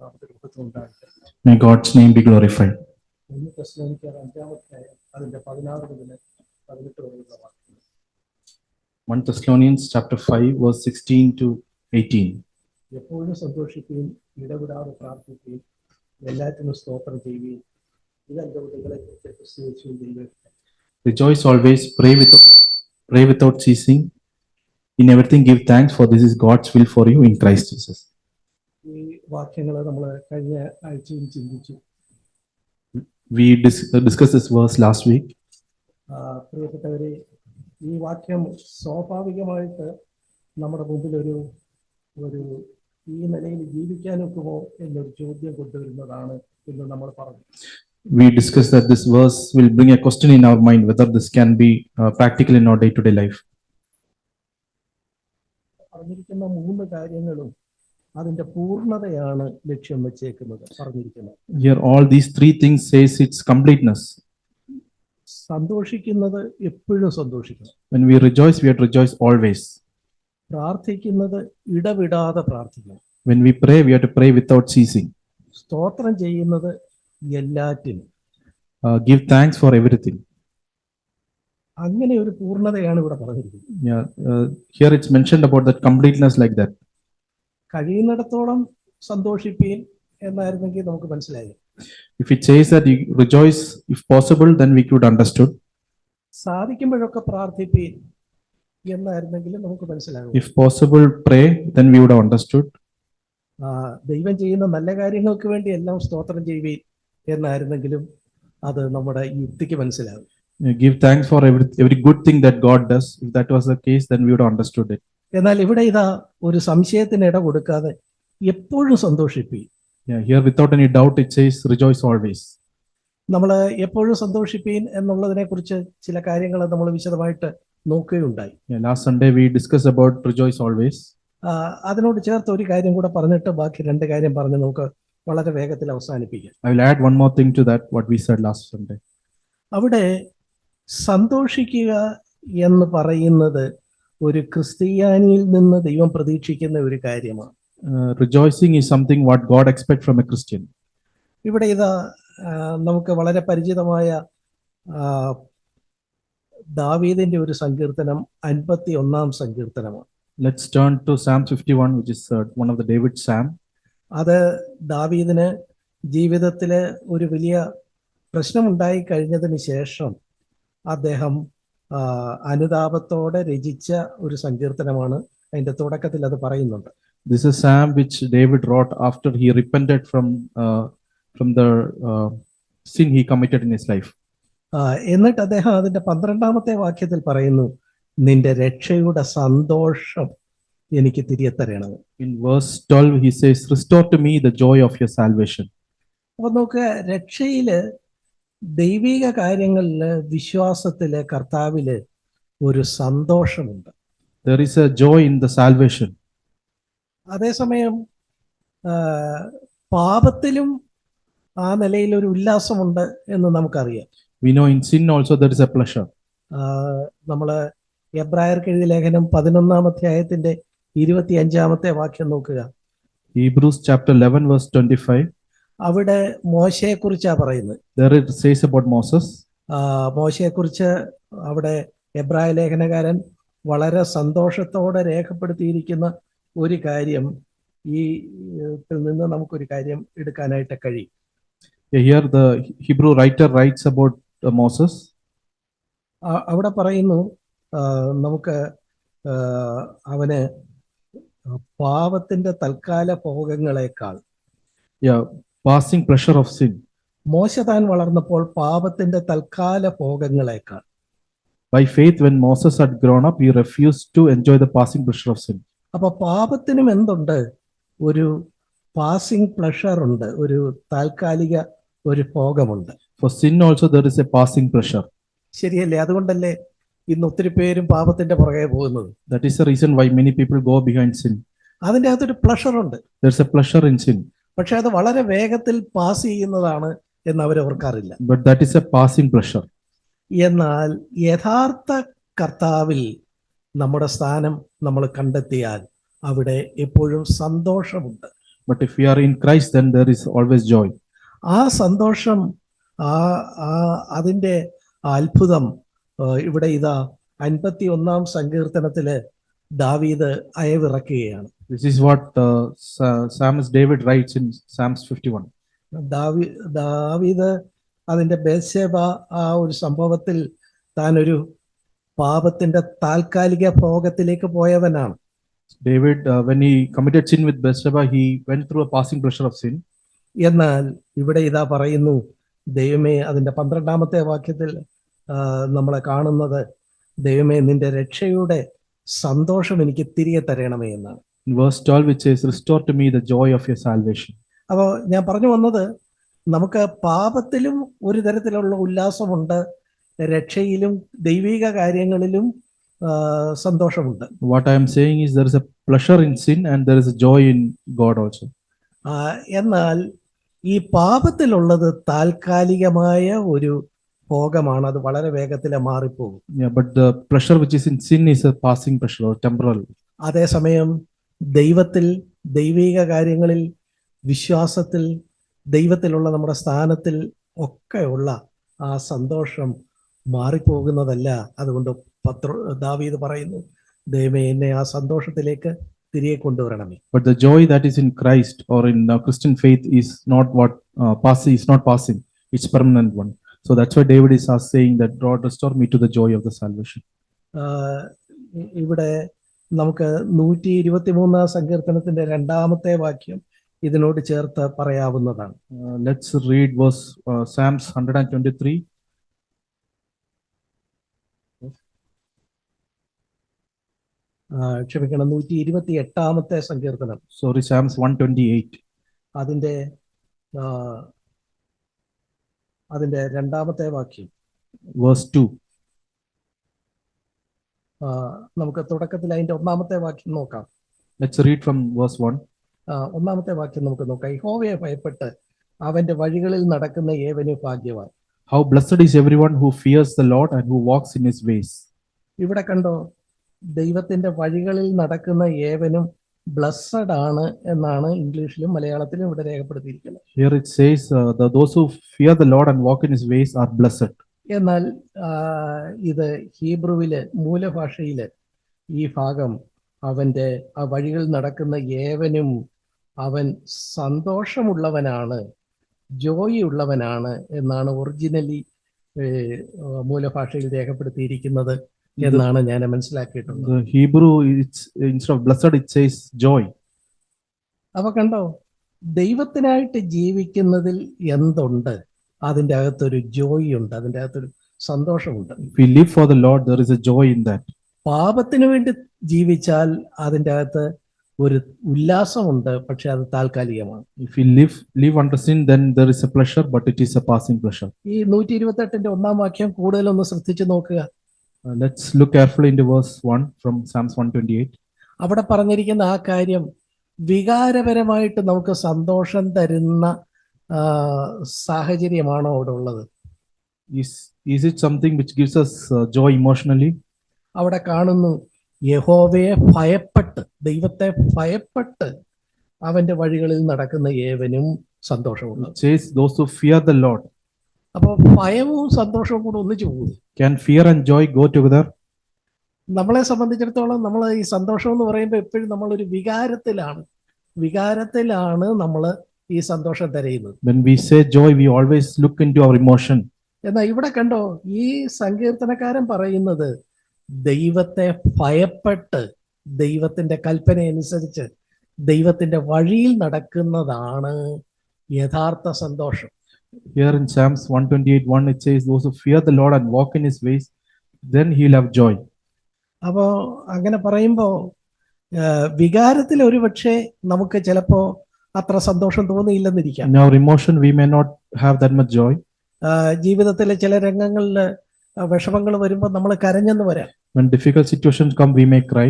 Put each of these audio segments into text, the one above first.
നാമത്തിൽ ഉണ്ടാകട്ടെ. May God's name be glorified. 1 തെസ്സലോനിക്കർ 5-ാം അതിന്റെ 16 മുതൽ 18 വരെയുള്ള വാക്യങ്ങൾ. 1 Thessalonians chapter 5 verse 16 to 18. എപ്പോഴും സന്തോഷിക്കുകയും ഇടവിടാതെ പ്രാർത്ഥിക്കുകയും എല്ലാറ്റിനും സ്തോത്രം ചെയ്യുകയും ഇതെന്റെ ഉടകളെ കുറിച്ച് ക്രിസ്തുയേശുവിൽ ദൈവം. Rejoice always, pray without ceasing. In everything give thanks, for this is God's will for you in Christ Jesus. ഈ വാക്യങ്ങൾ നമ്മൾ കഴിഞ്ഞ ആഴ്ചയിൽ ചിന്തിച്ചു. We discussed this verse last week. പ്രിയപ്പെട്ടവരെ, ഈ വാക്യം സ്വാഭാവികമായിട്ട് നമ്മുടെ മുമ്പിൽ ഒരു ഈ നിലയിൽ ജീവിക്കാനൊക്കുമോ എന്നൊരു ചോദ്യം കൊണ്ടുവരുന്നതാണ് എന്ന് നമ്മൾ പറഞ്ഞു. We discussed that this verse will bring a question in our mind whether this can be practical in our day-to-day life. പറഞ്ഞിരിക്കുന്ന 3 കാര്യങ്ങളും അതിന്റെ പൂർണ്ണതയാണ് ലക്ഷ്യം വെച്ചേക്കുന്നത് പറഞ്ഞിരിക്കുന്നത്. Here all these 3 things says its completeness. സന്തോഷിക്കുന്നത് എപ്പോഴും സന്തോഷിക്കണം. When we rejoice, we have to rejoice always. പ്രാർത്ഥിക്കുന്നത് ഇടവിടാതെ പ്രാർത്ഥിക്കണം. When we pray, we have to pray without ceasing. സ്തോത്രം ചെയ്യുന്നത് എല്ലാറ്റിനും. Give thanks for everything. അങ്ങനെ ഒരു പൂർണ്ണതയാണ് ഇവിടെ പറഞ്ഞിരിക്കുന്നത്. Yeah, here it's mentioned about that completeness like that. കഴിയുന്നിടത്തോളം സന്തോഷിപ്പീൻ എന്നായിരുന്നെങ്കിൽ നമുക്ക് മനസ്സിലായി. If it says that you rejoice if possible, then we could understood. സാധിക്കുമ്പോഴൊക്കെ പ്രാർത്ഥിപ്പീൻ എന്നായിരുന്നെങ്കിൽ നമുക്ക് മനസ്സിലാകും. If possible, pray, then we would have understood. ദൈവം ചെയ്യുന്ന നല്ല കാര്യങ്ങൾക്ക് വേണ്ടി എല്ലാം സ്തോത്രം ചെയ്യുവീൻ എന്നായിരുന്നെങ്കിലും അത് നമ്മുടെ യുക്തിക്ക് മനസ്സിലാകും. Give thanks for every good thing that God does. If that was the case, then we would have understood it. എന്നാൽ ഇവിടെ ഇതാ ഒരു സംശയത്തിന് ഇട കൊടുക്കാതെ എപ്പോഴും സന്തോഷിപ്പീൻ. Yeah, here without any doubt it says rejoice always. നമ്മൾ എപ്പോഴും സന്തോഷിപ്പീൻ എന്നുള്ളതിനെ കുറിച്ച് ചില കാര്യങ്ങൾ നമ്മൾ വിശദമായിട്ട് നോക്കുകയുണ്ടായി. Yeah, last Sunday we discussed about rejoice always. അതിനോട് ചേർത്ത് ഒരു കാര്യം കൂടെ പറഞ്ഞിട്ട് ബാക്കി 2 കാര്യം പറഞ്ഞ് നമുക്ക് വളരെ വേഗത്തിൽ അവസാനിപ്പിക്കാം. I will add one more thing to that what we said last Sunday. അവിടെ സന്തോഷിക്കുക എന്ന് പറയുന്നത് ഒരു ക്രിസ്ത്യാനിയിൽ നിന്ന് ദൈവം പ്രതീക്ഷിക്കുന്ന ഒരു കാര്യമാണ്. Rejoicing is something what God expects from a Christian. ഇവിടെ ഇതാ നമുക്ക് വളരെ പരിചിതമായ ദാവീദിന്റെ ഒരു സങ്കീർത്തനം 51-ാം സങ്കീർത്തനമാണ്. Let's turn to Psalm 51, which is one of the David Psalm. അത് ദാവീദിന് ജീവിതത്തില് ഒരു വലിയ പ്രശ്നമുണ്ടായി കഴിഞ്ഞതിന് ശേഷം അദ്ദേഹം അനുതാപത്തോടെ രചിച്ച ഒരു സങ്കീർത്തനമാണ്. അതിന്റെ തുടക്കത്തിൽ അത് പറയുന്നുണ്ട്. This is Psalm which David wrote after he repented from the sin he committed in his life. എന്നിട്ട് അദ്ദേഹം അതിന്റെ 12-ാമത്തെ വാക്യത്തിൽ പറയുന്നു, നിന്റെ രക്ഷയുടെ സന്തോഷം എനിക്ക് തിരികെ തരണം. In verse 12 he says, restore to me the joy of your salvation. അപ്പൊ നമുക്ക് രക്ഷയില്, ദൈവിക കാര്യങ്ങളില്, വിശ്വാസത്തില്, കർത്താവില് ഒരു സന്തോഷമുണ്ട്. There is a joy in the salvation. അതേസമയം പാപത്തിലും ആ നിലയിൽ ഒരു ഉല്ലാസമുണ്ട് എന്ന് നമുക്കറിയാം. We know in sin also there is a pleasure. നമ്മള് എബ്രായർക്ക് എഴുതിയ ലേഖനം 11-ാം അധ്യായത്തിന്റെ 25-ാമത്തെ വാക്യം നോക്കുക. Hebrews chapter 11 verse 25. അവിടെ മോശയെ കുറിച്ചാ പറയുന്നത്. There it says about Moses. മോശയെ കുറിച്ച് അവിടെ എബ്രായ ലേഖനകാരൻ വളരെ സന്തോഷത്തോടെ രേഖപ്പെടുത്തിയിരിക്കുന്ന ഒരു കാര്യം ഈ നിന്ന് നമുക്കൊരു കാര്യം എടുക്കാനായിട്ട് കഴിയും. Here the Hebrew writer writes about Moses. അവിടെ പറയുന്നു, നമുക്ക് അവന് പാപത്തിന്റെ തൽക്കാല ഭോഗങ്ങളെക്കാൾ, passing pleasure of sin. മോശ താൻ വളർന്നപ്പോൾ പാപത്തിന്റെ തൽക്കാല ഭോഗങ്ങളെക്കാൾ. By faith when Moses had grown up he refused to enjoy the passing pleasure of sin. അപ്പൊ പാപത്തിനും എന്തുണ്ട്? ഒരു പാസിംഗ് പ്ലഷർ ഉണ്ട്, ഒരു താൽക്കാലിക ഒരു ഭോഗമുണ്ട്. For sin also there is a passing pleasure. ശരിയല്ലേ? അതുകൊണ്ടല്ലേ ഇന്ന് ഒത്തിരി പേരും പാപത്തിന്റെ പുറകെ പോകുന്നത്. That is the reason why many people go behind sin. അതിന്റെ അകത്തൊരു പ്ലഷർ ഉണ്ട്. There's a pleasure in sin. പക്ഷെ അത് വളരെ വേഗത്തിൽ പാസ് ചെയ്യുന്നതാണ് എന്ന് അവരവർക്കറിയില്ല. But that is a passing pleasure. എന്നാൽ യഥാർത്ഥ കർത്താവിൽ നമ്മുടെ സ്ഥാനം നമ്മൾ കണ്ടെത്തിയാൽ അവിടെ എപ്പോഴും സന്തോഷമുണ്ട്. But if we are in Christ, then there is always joy. ആ സന്തോഷം, ആ ആ അതിൻ്റെ അത്ഭുതം ഇവിടെ ഇതാ 51 സങ്കീർത്തനത്തില് ദാവീദ് അയവിറക്കുകയാണ്. This is what Psalmist David writes in Psalms 51. ദാവീദ് അതിൻ്റെ ബേത്ശേബ ആ ഒരു സംഭവത്തിൽ താനൊരു പാപത്തിന്റെ താൽക്കാലിക ഭോഗത്തിലേക്ക് പോയവനാണ്. David, when he committed sin with Bathsheba, he went through a passing pleasure of sin. എന്നാൽ ഇവിടെ ഇതാ പറയുന്നു, ദൈവമേ, അതിൻ്റെ 12-ാമത്തെ വാക്യത്തിൽ നമ്മളെ കാണുന്നത്, ദൈവമേ, നിന്റെ രക്ഷയുടെ സന്തോഷം എനിക്ക് തിരികെ തരണമേ എന്നാണ്. In verse 12 it says, restore to me the joy of your salvation. അപ്പോൾ ഞാൻ പറഞ്ഞു വന്നത്, നമുക്ക് പാപത്തിലും ഒരു തരത്തിലുള്ള ഉല്ലാസമുണ്ട്, രക്ഷയിലും ദൈവിക കാര്യങ്ങളിലും സന്തോഷമുണ്ട്. What I am saying is there is a pleasure in sin and there is a joy in God also. എന്നാൽ ഈ പാപത്തിലുള്ളത് താൽക്കാലികമായ ഒരു ഭോഗമാണ്, അത് വളരെ വേഗത്തിൽ മാറിപ്പോകും. Yeah, but the pleasure which is in sin is a passing pleasure or temporal. അതേസമയം ദൈവത്തിൽ, ദൈവിക കാര്യങ്ങളിൽ, വിശ്വാസത്തിൽ, ദൈവത്തിലുള്ള നമ്മുടെ സ്ഥാനത്തിൽ ഒക്കെയുള്ള ആ സന്തോഷം മാറിപ്പോകുന്നതല്ല. അതുകൊണ്ട് ദാവീദ് പറയുന്നു, ദൈവമേ, എന്നെ ആ സന്തോഷത്തിലേക്ക് തിരികെ കൊണ്ടുവരണമേ. But the joy that is in Christ or in Christian faith is not what passing, is not passing, it's permanent one. So that's why David is saying that God restore me to the joy of the salvation. ഇവിടെ നമുക്ക് 123 സങ്കീർത്തനത്തിന്റെ 2-ാമത്തെ വാക്യം ഇതിനോട് ചേർത്ത് പറയാവുന്നതാണ്. Let's read verse Psalms 123. ക്ഷമിക്കണം, 128-ാമത്തെ സങ്കീർത്തനം. Sorry, Psalms 128. അതിന്റെ 2-ാമത്തെ വാക്യം, verse 2. നമുക്ക് തുടക്കത്തിൽ അതിന്റെ 1-ാമത്തെ വാക്യം നോക്കാം. Let's read from verse 1. 1-ാമത്തെ വാക്യം നമുക്ക് നോക്കാം. യഹോവയെ ഭയപ്പെട്ട് അവന്റെ വഴികളിൽ നടക്കുന്ന ഏവനും ഭാഗ്യവാൻ. How blessed is everyone who fears the Lord and who walks in his ways. ഇവിടെ കണ്ടോ, ദൈവത്തിന്റെ വഴികളിൽ നടക്കുന്ന ഏവനും ബ്ലസ്സഡ് ആണ് എന്നാണ് ഇംഗ്ലീഷിലും മലയാളത്തിലും ഇവിടെ രേഖപ്പെടുത്തിയിരിക്കുന്നത്. Here it says those who fear the Lord and walk in his ways are blessed. എന്നാൽ ഇത് ഹീബ്രുവില്, മൂലഭാഷയില് ഈ ഭാഗം അവന്റെ ആ വഴികളിൽ നടക്കുന്ന ഏവനും അവൻ സന്തോഷമുള്ളവനാണ്, ജോയി ഉള്ളവനാണ് എന്നാണ് ഒറിജിനലി മൂലഭാഷയിൽ രേഖപ്പെടുത്തിയിരിക്കുന്നത് എന്നാണ് ഞാൻ മനസ്സിലാക്കിയിട്ടുള്ളത്. The Hebrew, it's instead of blessed it says joy. അപ്പൊ കണ്ടോ, ദൈവത്തിനായിട്ട് ജീവിക്കുന്നതിൽ എന്തുണ്ട്? അതിൻ്റെ അകത്തൊരു ജോയ് ഉണ്ട്, അതിൻ്റെ അകത്തൊരു സന്തോഷമുണ്ട്. If we live for the Lord, there is a joy in that. പാപത്തിന് വേണ്ടി ജീവിച്ചാൽ അതിൻ്റെ അകത്ത് ഒരു ഉല്ലാസമുണ്ട്, പക്ഷെ അത് താൽക്കാലികമാണ്. If we live under sin, then there is a pleasure, but it is a passing pleasure. ഈ 128-ന്റെ 1-ാം വാക്യം കൂടുതലൊന്ന് ശ്രദ്ധിച്ചു നോക്കുക. Let's look carefully into verse 1 from Psalms 128. അവിടെ പറഞ്ഞിരിക്കുന്ന ആ കാര്യം വികാരപരമായിട്ട് നമുക്ക് സന്തോഷം തരുന്ന സാഹചര്യമാണോ അവിടെ ഉള്ളത്? Is it something which gives us joy emotionally? അവിടെ കാണുന്നു, യഹോവയെ ഭയപ്പെട്ട്, ദൈവത്തെ ഭയപ്പെട്ട് അവന്റെ വഴികളിൽ നടക്കുന്ന ഏവനും സന്തോഷമുണ്ട്. It says those who fear the Lord. അപ്പൊ ഭയവും സന്തോഷവും കൂടെ ഒന്നിച്ചു പോകും. Can fear and joy go together? നമ്മളെ സംബന്ധിച്ചിടത്തോളം നമ്മൾ ഈ സന്തോഷം എന്ന് പറയുമ്പോൾ എപ്പോഴും നമ്മളൊരു വികാരത്തിലാണ് നമ്മൾ ഈ സന്തോഷം തിരയുന്നത്. When we say joy, we always look into our emotion. എന്നാൽ ഇവിടെ കണ്ടോ, ഈ സങ്കീർത്തനക്കാരൻ പറയുന്നത് ദൈവത്തെ ഭയപ്പെട്ട്, ദൈവത്തിന്റെ കൽപ്പന അനുസരിച്ച് ദൈവത്തിന്റെ വഴിയിൽ നടക്കുന്നതാണ് യഥാർത്ഥ സന്തോഷം. Here in Psalms 128:1 it says those who fear the Lord and walk in his ways, then he'll have joy. അപ്പോ അങ്ങനെ പറയുമ്പോ വികാരത്തിൽ ഒരുപക്ഷെ നമുക്ക് ചിലപ്പോ അത്ര സന്തോഷം തോന്നിയില്ലെന്നിരിക്കാം. In our emotion we may not have that much joy. ജീവിതത്തിലെ ചില രംഗങ്ങളിൽ വിഷമങ്ങൾ വരുമ്പോൾ നമ്മൾ കരഞ്ഞെന്ന് വരാം. When difficult situations come, we may cry.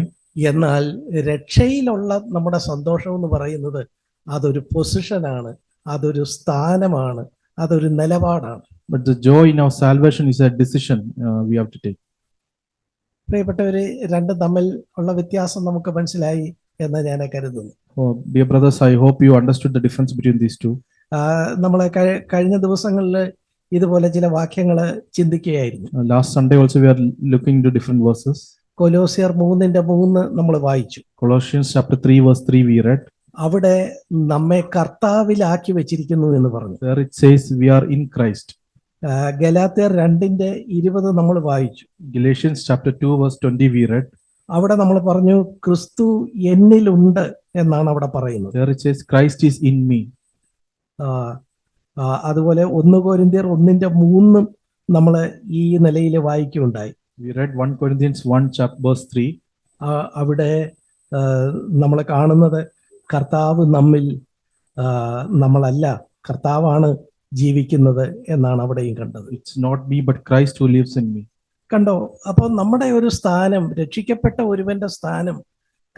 എന്നാൽ രക്ഷയിലുള്ള നമ്മുടെ സന്തോഷം എന്ന് പറയുന്നത് അതൊരു പൊസിഷനാണ്, അതൊരു സ്ഥാനമാണ്, അതൊരു നിലപാടാണ്. But the joy in our salvation is a decision we have to take. പ്രിയപ്പെട്ടവര്, രണ്ടും തമ്മിൽ ഉള്ള വ്യത്യാസം നമുക്ക് മനസ്സിലായി. എന്ന് ഞാൻ കരുതുന്നു. Oh, dear brothers, I hope you understood the difference between these two. നമ്മൾ കഴിഞ്ഞ ദിവസങ്ങളിൽ ഇതുപോലെ ചില വാക്യങ്ങൾ ചിന്തിക്കുകയായിരുന്നു. Last Sunday also we are looking into different verses. കൊലോസ്യർ 3:3 നമ്മൾ വായിച്ചു. Colossians chapter 3 verse 3 we read. അവിടെ നമ്മെ കർത്താവിലാക്കി വെച്ചിരിക്കുന്നു എന്ന് പറഞ്ഞു. There it says we are in Christ. ഗലാത്യർ 2:20 നമ്മൾ വായിച്ചു. Galatians chapter 2 verse 20 we read. അവിടെ നമ്മൾ പറഞ്ഞു ക്രിസ്തു എന്നിലുണ്ട് എന്നാണ് അവിടെ പറയുന്നത്. There it says Christ is in me. അതുപോലെ 1 കൊരിന്ത്യർ 1:3 നമ്മൾ ഈ നിലയിൽ വായിക്കുകയുണ്ടായി. We read 1 Corinthians 1 verse 3. അവിടെ നമ്മൾ കാണുന്നത് കർത്താവ് നമ്മിൽ, നമ്മളല്ല, കർത്താവാണ് ജീവിക്കുന്നത് എന്നാണ് അവിടെയും കണ്ടത്. It's not me but Christ who lives in me. കണ്ടോ? അപ്പോൾ നമ്മുടെ ഒരു സ്ഥാനം, രക്ഷിക്കപ്പെട്ട ഒരുവന്റെ സ്ഥാനം,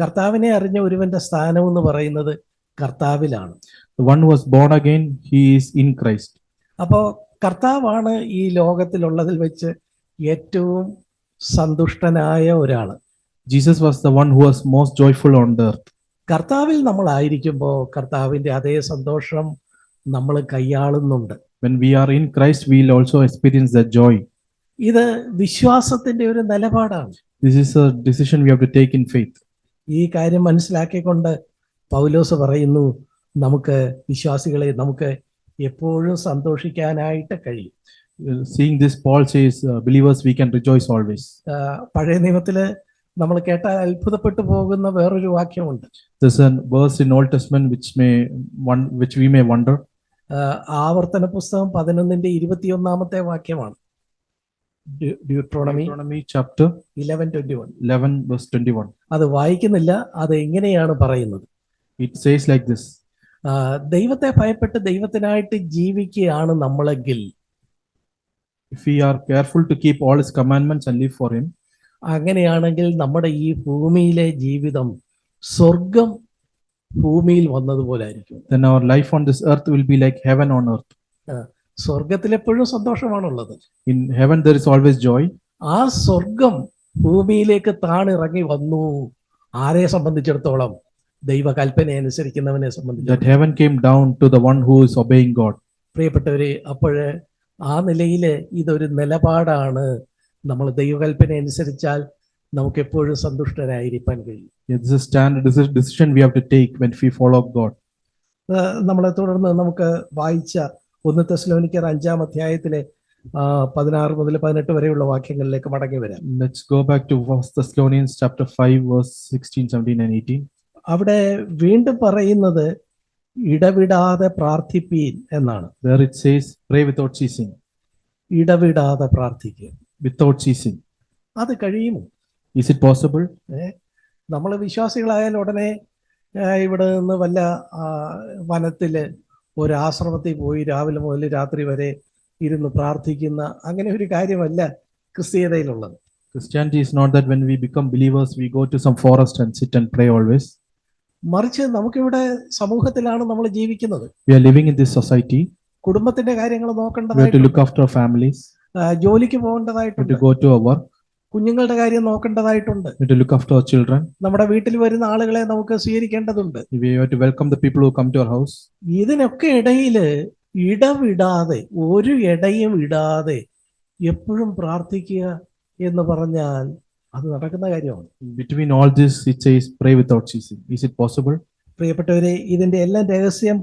കർത്താവിനെ അറിഞ്ഞ ഒരുവന്റെ സ്ഥാനം എന്ന് പറയുന്നത് കർത്താവിലാണ്. The one who was born again, he is in Christ. അപ്പോൾ കർത്താവാണ് ഈ ലോകത്തിലുള്ളതിൽ വെച്ച് ഏറ്റവും സന്തുഷ്ടനായ ഒരാള്. Jesus was the one who was most joyful on the earth. കർത്താവിൽ നമ്മളായിരിക്കുമ്പോൾ കർത്താവിന്റെ അതേ സന്തോഷം നമ്മൾ കൈയാളുന്നുണ്ട്. When we are in Christ, we will also experience that joy. ഇത് വിശ്വാസത്തിന്റെ ഒരു നിലപാടാണ്. This is a decision we have to take in faith. ഈ കാര്യം മനസ്സിലാക്കിക്കൊണ്ട് പൗലോസ് പറയുന്നു, നമുക്ക് വിശ്വാസികളെ നമുക്ക് എപ്പോഴും സന്തോഷിക്കാനായിട്ട് കഴിയും. Seeing this, Paul says, believers, we can rejoice always. പഴയ നിയമത്തില് നമ്മൾ കേട്ടാൽ അത്ഭുതപ്പെട്ടു പോകുന്ന വേറൊരു വാക്യമുണ്ട്. There's a verse in Old Testament which we may wonder. ആവർത്തന പുസ്തകം 11:21 വാക്യമാണ്. Deuteronomy chapter 11:21. verse 21. അത് വായിക്കുന്നില്ല, അത് എങ്ങനെയാണ് പറയുന്നത്? It says like this. ദൈവത്തെ ഭയപ്പെട്ട് ദൈവത്തിനായിട്ട് ജീവിക്കുകയാണ് നമ്മളെങ്കിൽ, if we are careful to keep all his commandments and live for him, അങ്ങനെയാണെങ്കിൽ നമ്മുടെ ഈ ഭൂമിയിലെ ജീവിതം സ്വർഗം ഭൂമിയിൽ വന്നതുപോലെ ആയിരിക്കും. then our life on this earth will be like heaven on earth. സ്വർഗത്തിൽ എപ്പോഴും സന്തോഷമാണുള്ളത്. In heaven there is always joy. ആ സ്വർഗം ഭൂമിയിലേക്ക് താണിറങ്ങി വന്നു. ആരെ സംബന്ധിച്ചിടത്തോളം? ദൈവകൽപ്പന അനുസരിക്കുന്നവനെ That സംബന്ധിച്ചിടത്തോളം. heaven came down to the one who is obeying God. പ്രിയപ്പെട്ടവരെ, അപ്പോഴ് ആ നിലയില് ഇതൊരു നിലപാടാണ്. നമ്മൾ ദൈവകൽപ്പന അനുസരിച്ചാൽ നമുക്ക് എപ്പോഴും സന്തുഷ്ടരായിരിക്കാൻ കഴിയും. This is a standard, this is a decision we have to take when we follow God. നമ്മളെ തുടർന്ന് നമുക്ക് വായിച്ച 1 തെസ്സലോനിക്കർ 5-ാം 16 മുതൽ 18 വരെയുള്ള വാക്യങ്ങളിലേക്ക് മടങ്ങി വരാം. Let's go back to 1 Thessalonians chapter 5 verse 16, 17 and 18. അവിടെ വീണ്ടും പറയുന്നത് ഇടവിടാതെ പ്രാർത്ഥിപ്പീൻ എന്നാണ്. There it says pray without ceasing. ഇടവിടാതെ പ്രാർത്ഥിക്കുക. Without ceasing. അത് കഴിയുമോ? Is it possible? നമ്മൾ വിശ്വാസികളായാൽ ഉടനെ ഇവിടെ നിന്ന് വല്ല വനത്തില് ഒരു ആശ്രമത്തിൽ പോയി രാവിലെ മുതൽ രാത്രി വരെ ഇരുന്ന് പ്രാർത്ഥിക്കുന്ന അങ്ങനെ ഒരു കാര്യമല്ല ക്രിസ്തീയതയിലുള്ളത്. Christianity is not that when we become believers we go to some forest and sit and pray always. മറിച്ച് നമുക്കിവിടെ സമൂഹത്തിലാണ് നമ്മൾ ജീവിക്കുന്നത്. We are living in this society. കുടുംബത്തിന്റെ കാര്യങ്ങൾ We have to നോക്കേണ്ടതായിട്ടുണ്ട്. look after our families. ജോലിക്ക് We have പോകേണ്ടതായിട്ടുണ്ട്. to go to our work. കുഞ്ഞുങ്ങളുടെ കാര്യം നോക്കേണ്ടതായിട്ടുണ്ട്. We have to look after our children. നമ്മുടെ വീട്ടിൽ വരുന്ന ആളുകളെ നമുക്ക് സ്വീകരിക്കേണ്ടതുണ്ട്. We have to welcome the people who come to our house. ഇതിനൊക്കെ ഇടയില് ഇടവിടാതെ, ഒരു ഇടയും ഇടാതെ എപ്പോഴും പ്രാർത്ഥിക്കുക എന്ന് പറഞ്ഞാൽ അത് നടക്കുന്ന കാര്യമാണ്. Between all this it says pray without ceasing. Is it possible? പ്രിയപ്പെട്ടവരെ, ഇതിന്റെ എല്ലാം രഹസ്യം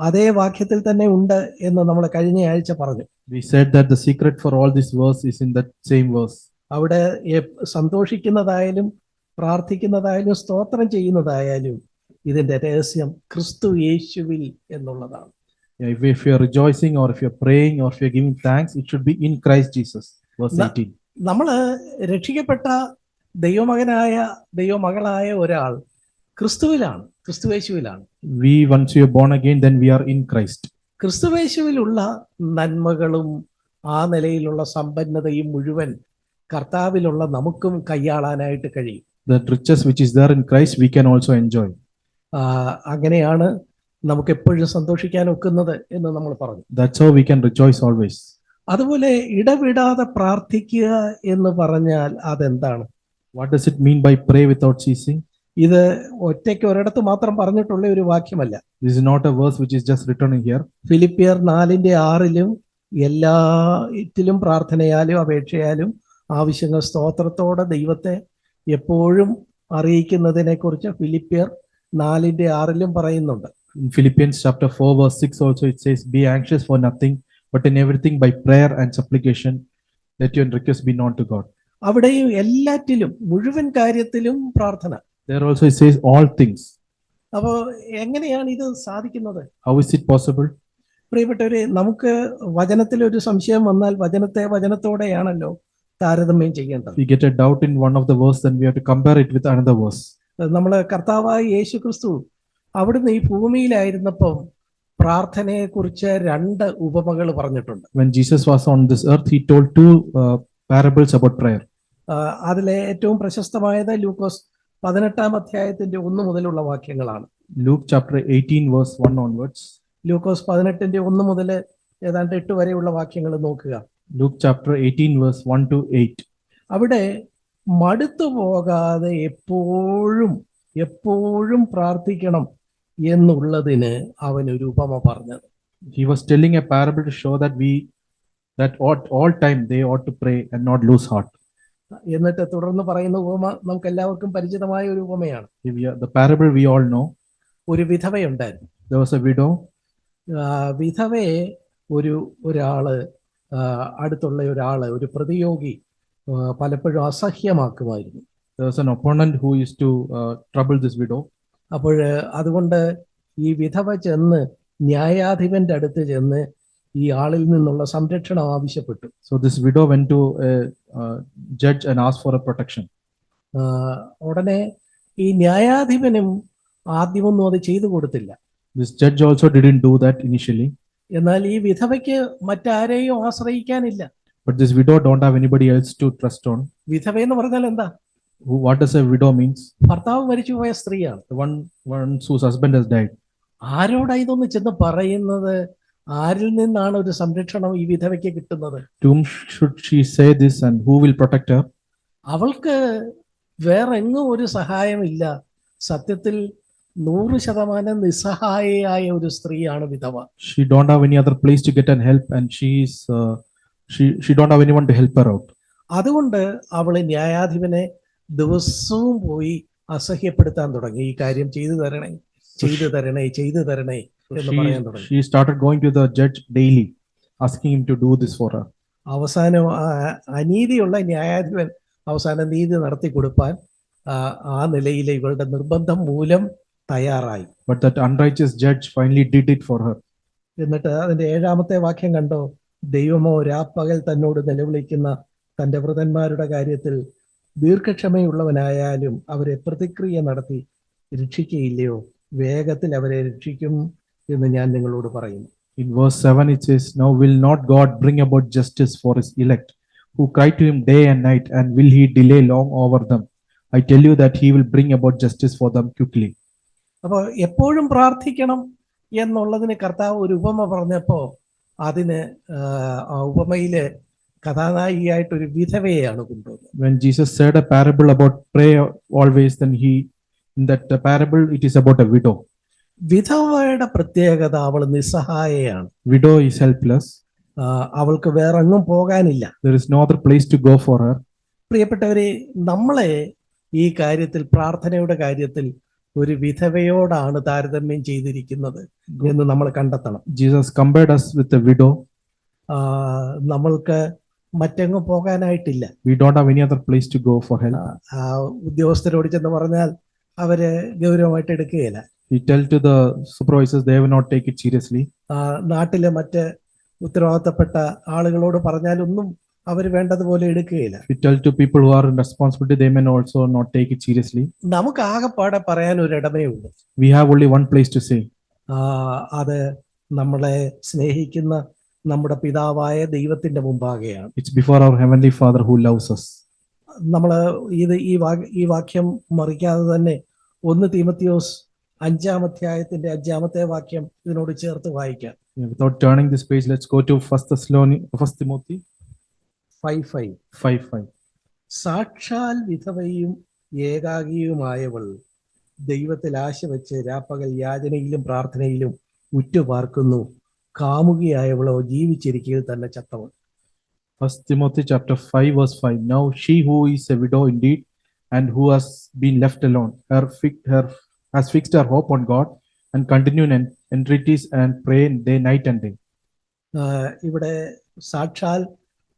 അതേ വാക്യത്തിൽ തന്നെ ഉണ്ട് എന്ന് നമ്മൾ കഴിഞ്ഞ ആഴ്ച പറഞ്ഞു. We said that the secret for all this verse is in that same verse. അവിടെ സന്തോഷിക്കുന്നതായാലും പ്രാർത്ഥിക്കുന്നതായാലും സ്തോത്രം ചെയ്യുന്നതായാലും ഇതിന്റെ രഹസ്യം ക്രിസ്തു യേശുവിൽ എന്നുള്ളതാണ്. If you are rejoicing or if you are praying or if you are giving thanks, it should be in Christ Jesus. Verse 18. നമ്മള് രക്ഷിക്കപ്പെട്ട ദൈവമകനായ ദൈവമകളായ ഒരാൾ ക്രിസ്തുവിലാണ്, ക്രിസ്തുവേശുവിലാണ്. We once we are born again, then we are in Christ. ക്രിസ്തുവേശുവിലുള്ള നന്മകളും ആ നിലയിലുള്ള സമ്പന്നതയും മുഴുവൻ കർത്താവിലുള്ള നമുക്കും കൈയാളാനായിട്ട് കഴിയും. The riches which is there in Christ we can also enjoy. അങ്ങനെയാണ് നമുക്ക് എപ്പോഴും സന്തോഷിക്കാൻ ഒക്കുന്നത് എന്ന് നമ്മൾ പറഞ്ഞു. That's how we can rejoice always. അതുപോലെ ഇടവിടാതെ പ്രാർത്ഥിക്കുക എന്ന് പറഞ്ഞാൽ അതെന്താണ്? What does it mean by pray without ceasing? ഇത് ഒറ്റയ്ക്ക് ഒരിടത്ത് മാത്രം പറഞ്ഞിട്ടുള്ള ഒരു വാക്യമല്ല. This is not a verse which is just written in here. ഫിലിപ്പിയർ 4:6 എല്ലാറ്റിലും പ്രാർത്ഥനയാലും അപേക്ഷയാലും ആവശ്യങ്ങൾ സ്തോത്രത്തോടെ ദൈവത്തെ എപ്പോഴും അറിയിക്കുന്നതിനെ കുറിച്ച് ഫിലിപ്പിയർ 4:6 പറയുന്നുണ്ട്. In Philippians chapter 4 verse 6 also it says, "Be anxious for nothing, but in everything by prayer and supplication, let your requests be known to God." അവിടെയും എല്ലാറ്റിലും മുഴുവൻ കാര്യത്തിലും പ്രാർത്ഥന. There also it says all things. അപ്പോൾ എങ്ങനെയാണ് ഇത് സാധിക്കുന്നത്? How is it possible? പ്രിയപ്പെട്ടവരെ, നമുക്ക് വചനത്തിൽ ഒരു സംശയം വന്നാൽ വചനത്തെ വചനത്തോടെയാണല്ലോ താരതമ്യം ചെയ്യേണ്ടത്. We get a doubt in one of the verse, then we have to compare it with another verse. നമ്മള് കർത്താവായ യേശു ക്രിസ്തു അവിടുന്ന് ഈ ഭൂമിയിലായിരുന്നപ്പം പ്രാർത്ഥനയെ കുറിച്ച് 2 ഉപമകൾ പറഞ്ഞിട്ടുണ്ട്. When Jesus was on this earth, he told 2 parables about prayer. അതിലെ ഏറ്റവും പ്രശസ്തമായത് ലൂക്കോസ് 18 അധ്യായത്തിന്റെ 1 മുതലുള്ള വാക്യങ്ങളാണ്. Luke chapter 18 verse 1 onwards. ലൂക്കോസ് 18 1 മുതൽ ഏതാണ്ട് 8 വരെയുള്ള വാക്യങ്ങൾ നോക്കുക. Luke chapter 18 verse 1 to 8. അവിടെ മടുത്തു പോകാതെ എപ്പോഴും പ്രാർത്ഥിക്കണം എന്നുള്ളതിന് അവൻ ഒരു ഉപമ പറഞ്ഞത്. He was telling a parable to show that at all time they ought to pray and not lose heart. എന്നിട്ട് തുടർന്ന് പറയുന്ന ഉപമ നമുക്ക് എല്ലാവർക്കും പരിചിതമായ ഒരു ഉപമയാണ്. The parable we all know. ഒരു വിധവയുണ്ടായിരുന്നു. There was a widow. വിധവയെ ഒരാള് അടുത്തുള്ള ഒരു പ്രതിയോഗി പലപ്പോഴും അസഹ്യമാക്കുമായിരുന്നു. There was an opponent who used to trouble this widow. അപ്പോൾ അതുകൊണ്ട് ഈ വിധവ ചെന്ന് ന്യായാധിപന്റെ അടുത്ത് ചെന്ന് ഈ ആളിൽ നിന്നുള്ള സംരക്ഷണം ആവശ്യപ്പെട്ടു. So this widow went to a judge and asked for a protection. ഉടനെ ഈ ന്യായാധിപനും ആദ്യമൊന്നും അത് ചെയ്തു കൊടുത്തില്ല. This judge also didn't do that initially. എന്നാൽ ഈ വിധവയ്ക്ക് മറ്റാരെയും ആശ്രയിക്കാനില്ല. But this widow don't have anybody else to trust on. വിധവ എന്ന് പറഞ്ഞാൽ എന്താ? What does a widow means? ഭർത്താവ് മരിച്ചുപോയ സ്ത്രീയാണ്. The one whose husband has died. ആരോടാ ഇതൊന്ന് ചെന്ന് പറയുന്നത്? ആരിൽ നിന്നാണ് ഒരു സംരക്ഷണം ഈ വിധവയ്ക്ക് കിട്ടുന്നത്? To whom should she say this and who will protect her? അവൾക്ക് വേറെ എങ്ങും ഒരു സഹായമില്ല. സത്യത്തിൽ 100% നിസ്സഹായയായ ഒരു സ്ത്രീയാണ് വിധവ. She don't have any other place to get an help, and she don't have anyone to help her out. അതുകൊണ്ട് അവള് ന്യായാധിപനെ ദിവസവും പോയി അസഹ്യപ്പെടുത്താൻ തുടങ്ങി. ഈ കാര്യം ചെയ്തു തരണേ എന്ന് പറയാൻ തുടങ്ങി. She started going to the judge daily, asking him to do this for her. അവസാനം അനീതിയുള്ള ന്യായാധിപൻ അവസാനം നീതി നടത്തി കൊടുപ്പാൻ ആ നിലയിൽ ഇവളുടെ നിർബന്ധം മൂലം തയ്യാറായി. But that unrighteous judge finally did it for her. എന്നിട്ട് അതിന്റെ 7ാമത്തെ വാക്യം കണ്ടോ? ദൈവമോ രാപ്പകൽ തന്നോട് നിലവിളിക്കുന്ന തന്റെ വൃതന്മാരുടെ കാര്യത്തിൽ ദീർഘക്ഷമയുള്ളവനായാലും അവരെ പ്രതിക്രിയ നടത്തി രക്ഷിക്കുകയില്ലയോ? വേഗത്തിൽ അവരെ രക്ഷിക്കും എന്ന് ഞാൻ നിങ്ങളോട് പറയുന്നു. In verse 7 it says, "Now will not God bring about justice for his elect, who cry to him day and night, and will he delay long over them? I tell you that he will bring about justice for them quickly." അപ്പോൾ എപ്പോഴും പ്രാർത്ഥിക്കണം എന്നുള്ളതിന് കർത്താവ് ഒരു ഉപമ പറഞ്ഞപ്പോ അതിന് ആ ഉപമയിലെ കഥാനായികയായിട്ടൊരു വിധവയെയാണ് കൊണ്ടുവന്നത്. When Jesus said a parable about pray always, then in that parable it is about a widow. വിധവയുടെ പ്രത്യേകത, അവൾ നിസ്സഹായയാണ്. Widow is helpless. അവൾക്ക് വേറെങ്ങും പോകാനില്ല. There is no other place to go for her. പ്രിയപ്പെട്ടവരെ, നമ്മളെ ഈ കാര്യത്തിൽ, പ്രാർത്ഥനയുടെ കാര്യത്തിൽ ഒരു വിധവയോടാണ് താരതമ്യം ചെയ്തിരിക്കുന്നത് എന്ന് നമ്മൾ കണ്ടെത്തണം. Jesus compared us with a widow. നമ്മൾക്ക് മറ്റെങ്ങും പോകാനായിട്ടില്ല. We don't have any other place to go for help. ഉദ്യോഗസ്ഥരോട് ചെന്ന് പറഞ്ഞാൽ അവര് ഗൗരവമായിട്ട് എടുക്കുകയില്ല. We tell to the supervisors, they will not take it seriously. നാട്ടിലെ മറ്റ് ഉത്തരവാദിത്തപ്പെട്ട ആളുകളോട് പറഞ്ഞാലൊന്നും അവർ വേണ്ടതുപോലെ എടുക്കുകയില്ല. We tell to people who are in responsibility, they may also not take it seriously. നമുക്ക് ആകെപ്പാടെ പറയാൻ ഒരിടമേ ഉള്ളൂ. We have only one place to say. അത് നമ്മളെ സ്നേഹിക്കുന്ന നമ്മുടെ പിതാവായ ദൈവത്തിന്റെ മുമ്പാകെയാണ്. It's before our heavenly Father who loves us. നമ്മള് ഈ വാക്യം മറിക്കാതെ തന്നെ 1 തീമോഥെയോസ് 5-ാം അധ്യായത്തിന്റെ 5-ാമത്തെ വാക്യം ഇതിനോട് ചേർത്ത് വായിക്കാം. Without turning this page, let's go to 1 Timothy 5:5. സാക്ഷാൽ വിധവയും ഏകാകിയുമായവൾ ദൈവത്തിൽ ആശ വെച്ച് രാപ്പകൽ യാചനയിലും പ്രാർത്ഥനയിലും ഉറ്റുപാർക്കുന്നു. കാമുകിയായവളോ ജീവിച്ചിരിക്കയിൽ തന്നെ ചത്തവൾ. 1 Timothy chapter 5 verse 5. Now she who is a widow indeed and who has been left alone, has fixed her hope on God and continue in entreaties and pray day night and day. ഇവിടെ സാക്ഷാൽ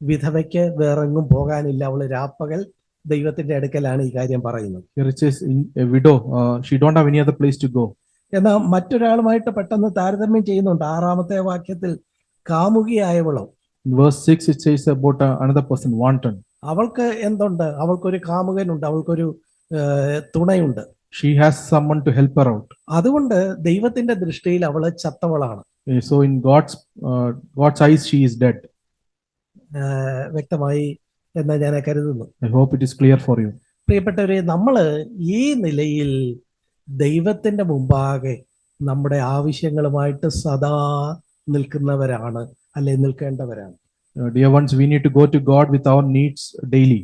വിധവയ്ക്ക് വേറെങ്ങും പോകാനില്ല, അവള് രാപ്പകൽ ദൈവത്തിന്റെ അടുക്കലാണ് ഈ കാര്യം പറയുന്നത്. Here it says in a widow, she don't have any other place to go. എന്നാൽ മറ്റൊരാളുമായിട്ട് പെട്ടെന്ന് താരതമ്യം ചെയ്യുന്നുണ്ട്. 6ാമത്തെ വാക്യത്തിൽ കാമുകിയായവളോ. In verse 6 it says about another person, wanton. അവൾക്ക് എന്തുണ്ട്? അവൾക്കൊരു കാമുകനുണ്ട്, അവൾക്കൊരു തുണയുണ്ട്. She has someone to help her out. അതുകൊണ്ട് ദൈവത്തിന്റെ ദൃഷ്ടിയിൽ അവള് ചത്തവളാണ്. So in God's eyes she is dead. വ്യക്തമായി എന്ന് ഞാൻ കരുതുന്നു. I hope it is clear for you. പ്രിയപ്പെട്ടവരെ, നമ്മള് ഈ നിലയിൽ ദൈവത്തിന്റെ മുമ്പാകെ നമ്മുടെ ആവശ്യങ്ങളുമായിട്ട് സദാ നിൽക്കുന്നവരാണ്, അല്ലെ നിൽക്കേണ്ടവരാണ്. Dear ones, we need to go to God with our needs daily.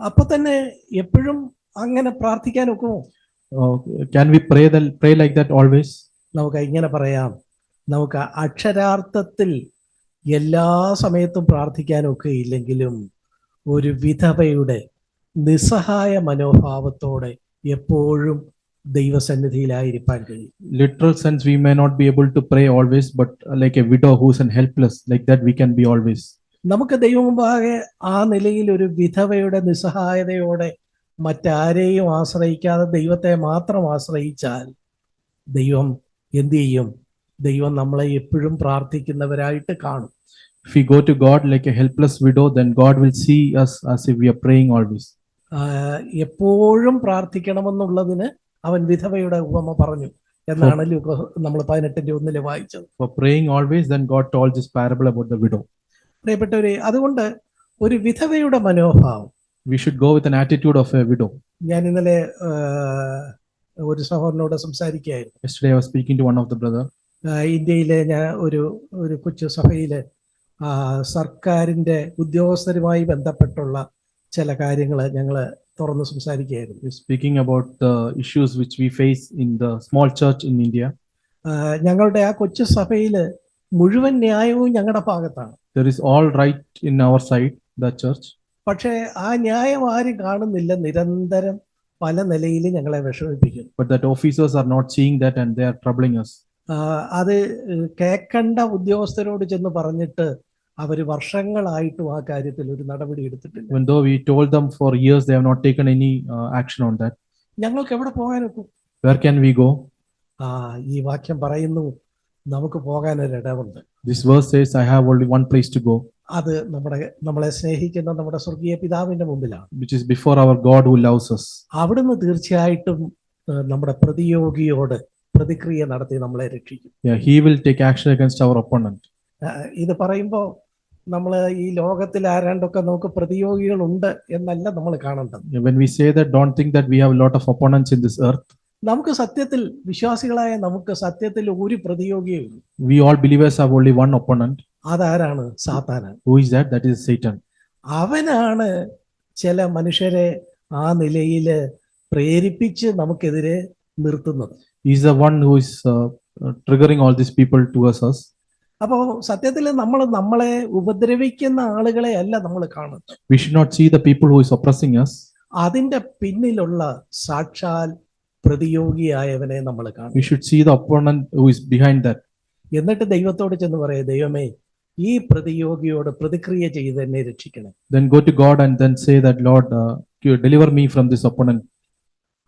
അപ്പൊ തന്നെ എപ്പോഴും അങ്ങനെ പ്രാർത്ഥിക്കാൻ ഒക്കുമോ? Can we pray like that always? നമുക്ക് ഇങ്ങനെ പറയാം, നമുക്ക് അക്ഷരാർത്ഥത്തിൽ എല്ലാ സമയത്തും പ്രാർത്ഥിക്കാനൊക്കെ ഇല്ലെങ്കിലും ഒരു വിധവയുടെ നിസ്സഹായ മനോഭാവത്തോടെ എപ്പോഴും ദൈവസന്നിധിയിലായിരിക്കാൻ കഴിയും. Literal sense, we may not be able to pray always, but like a widow who's helpless, like that we can be always. നമുക്ക് ദൈവം മുമ്പാകെ ആ നിലയിൽ ഒരു വിധവയുടെ നിസ്സഹായതയോടെ മറ്റാരെയും ആശ്രയിക്കാതെ ദൈവത്തെ മാത്രം ആശ്രയിച്ചാൽ ദൈവം എന്ത് ചെയ്യും? ദൈവം നമ്മളെ എപ്പോഴും പ്രാർത്ഥിക്കുന്നവരായിട്ട് കാണും. If we go to God like a helpless widow, then God will see us as if we are praying always. എപ്പോഴും പ്രാർത്ഥിക്കണമെന്നുള്ളതിന് അവൻ വിധവയുടെ ഉപമ പറഞ്ഞു എന്നാണ് നമ്മൾ 18:1 വായിച്ചത്. For praying always, then God told this parable about the widow. പ്രിയപ്പെട്ടവരെ, അതുകൊണ്ട് ഒരു വിധവയുടെ മനോഭാവം, we should go with an attitude of a widow. ഞാൻ ഇന്നലെ ഒരു സഹോദരനോട് സംസാരിക്കുകയായിരുന്നു. Yesterday I was speaking to one of the brother. ഇന്ത്യയിലെ ഞാൻ ഒരു കൊച്ചു സഭയിലെ സർക്കാരിന്റെ ഉദ്യോഗസ്ഥരുമായി ബന്ധപ്പെട്ടുള്ള ചില കാര്യങ്ങൾ ഞങ്ങൾ തുറന്ന് സംസാരിക്കുകയായിരുന്നു. Speaking about the issues which we face in the small church in India. ഞങ്ങളുടെ ആ കൊച്ചു സഭയില് മുഴുവൻ ന്യായവും ഞങ്ങളുടെ ഭാഗത്താണ്. There is all right in our side, the church. പക്ഷേ ആ ന്യായം ആരും കാണുന്നില്ല. നിരന്തരം പല നിലയിൽ ഞങ്ങളെ വിഷമിപ്പിക്കും. But that officers are not seeing that and they are troubling us. അത് കേൾക്കേണ്ട ഉദ്യോഗസ്ഥരോട് ചെന്ന് പറഞ്ഞിട്ട് അവര് വർഷങ്ങളായിട്ടും ആ കാര്യത്തിൽ ഒരു നടപടി എടുത്തിട്ടില്ല. Even though we told them for years, they have not taken any action on that. ഞങ്ങൾക്ക് എവിടെ പോകാനൊക്കും? Where can we go? ഈ വാക്യം പറയുന്നു, നമുക്ക് പോകാൻ ഒരു ഇടമുണ്ട്. This verse says, I have only one place to go. അത് നമ്മളെ സ്നേഹിക്കുന്ന നമ്മുടെ സ്വർഗീയ പിതാവിന്റെ മുമ്പിലാണ്. Which is before our God who loves us. അവിടുന്ന് തീർച്ചയായിട്ടും നമ്മുടെ പ്രതിയോഗിയോട് പ്രതിക്രിയ നടത്തി നമ്മളെ രക്ഷിക്കും. Yeah, he will take action against our opponent. ഇത് പറയുമ്പോ നമ്മള് ഈ ലോകത്തിൽ ആരാണ്ടൊക്കെ നമുക്ക് പ്രതിയോഗികളുണ്ട് എന്നല്ല നമ്മൾ കാണേണ്ടത്. When we say that, don't think that we have a lot of opponents in this earth. നമുക്ക് സത്യത്തിൽ, വിശ്വാസികളായ നമുക്ക് സത്യത്തിൽ ഒരു പ്രതിയോഗിയുള്ളൂ. We all believers have only one opponent. അതാരാണ്? സാത്താനാണ്. Who is that? That is Satan. അവനാണ് ചില മനുഷ്യരെ ആ നിലയില് പ്രേരിപ്പിച്ച് നമുക്കെതിരെ നിർത്തുന്നത്. He is the one who is triggering all these people towards us. അപ്പോ സത്യത്തിൽ നമ്മളെ ഉപദ്രവിക്കുന്ന ആളുകളെ അല്ല നമ്മൾ കാണുന്നത്. We should not see the people who is oppressing us. അതിന്റെ പിന്നിലുള്ള സാക്ഷാൽ പ്രതിയോഗിയായവനെ നമ്മൾ കാണും. We should see the opponent who is behind that. എന്നിട്ട് ദൈവത്തോട് ചെന്ന് പറയാം, ദൈവമേ, ഈ പ്രതിയോഗിയോട് പ്രതിക്രിയ ചെയ്ത് എന്നെ രക്ഷിക്കണം. Then go to God and then say that, Lord, deliver me from this opponent.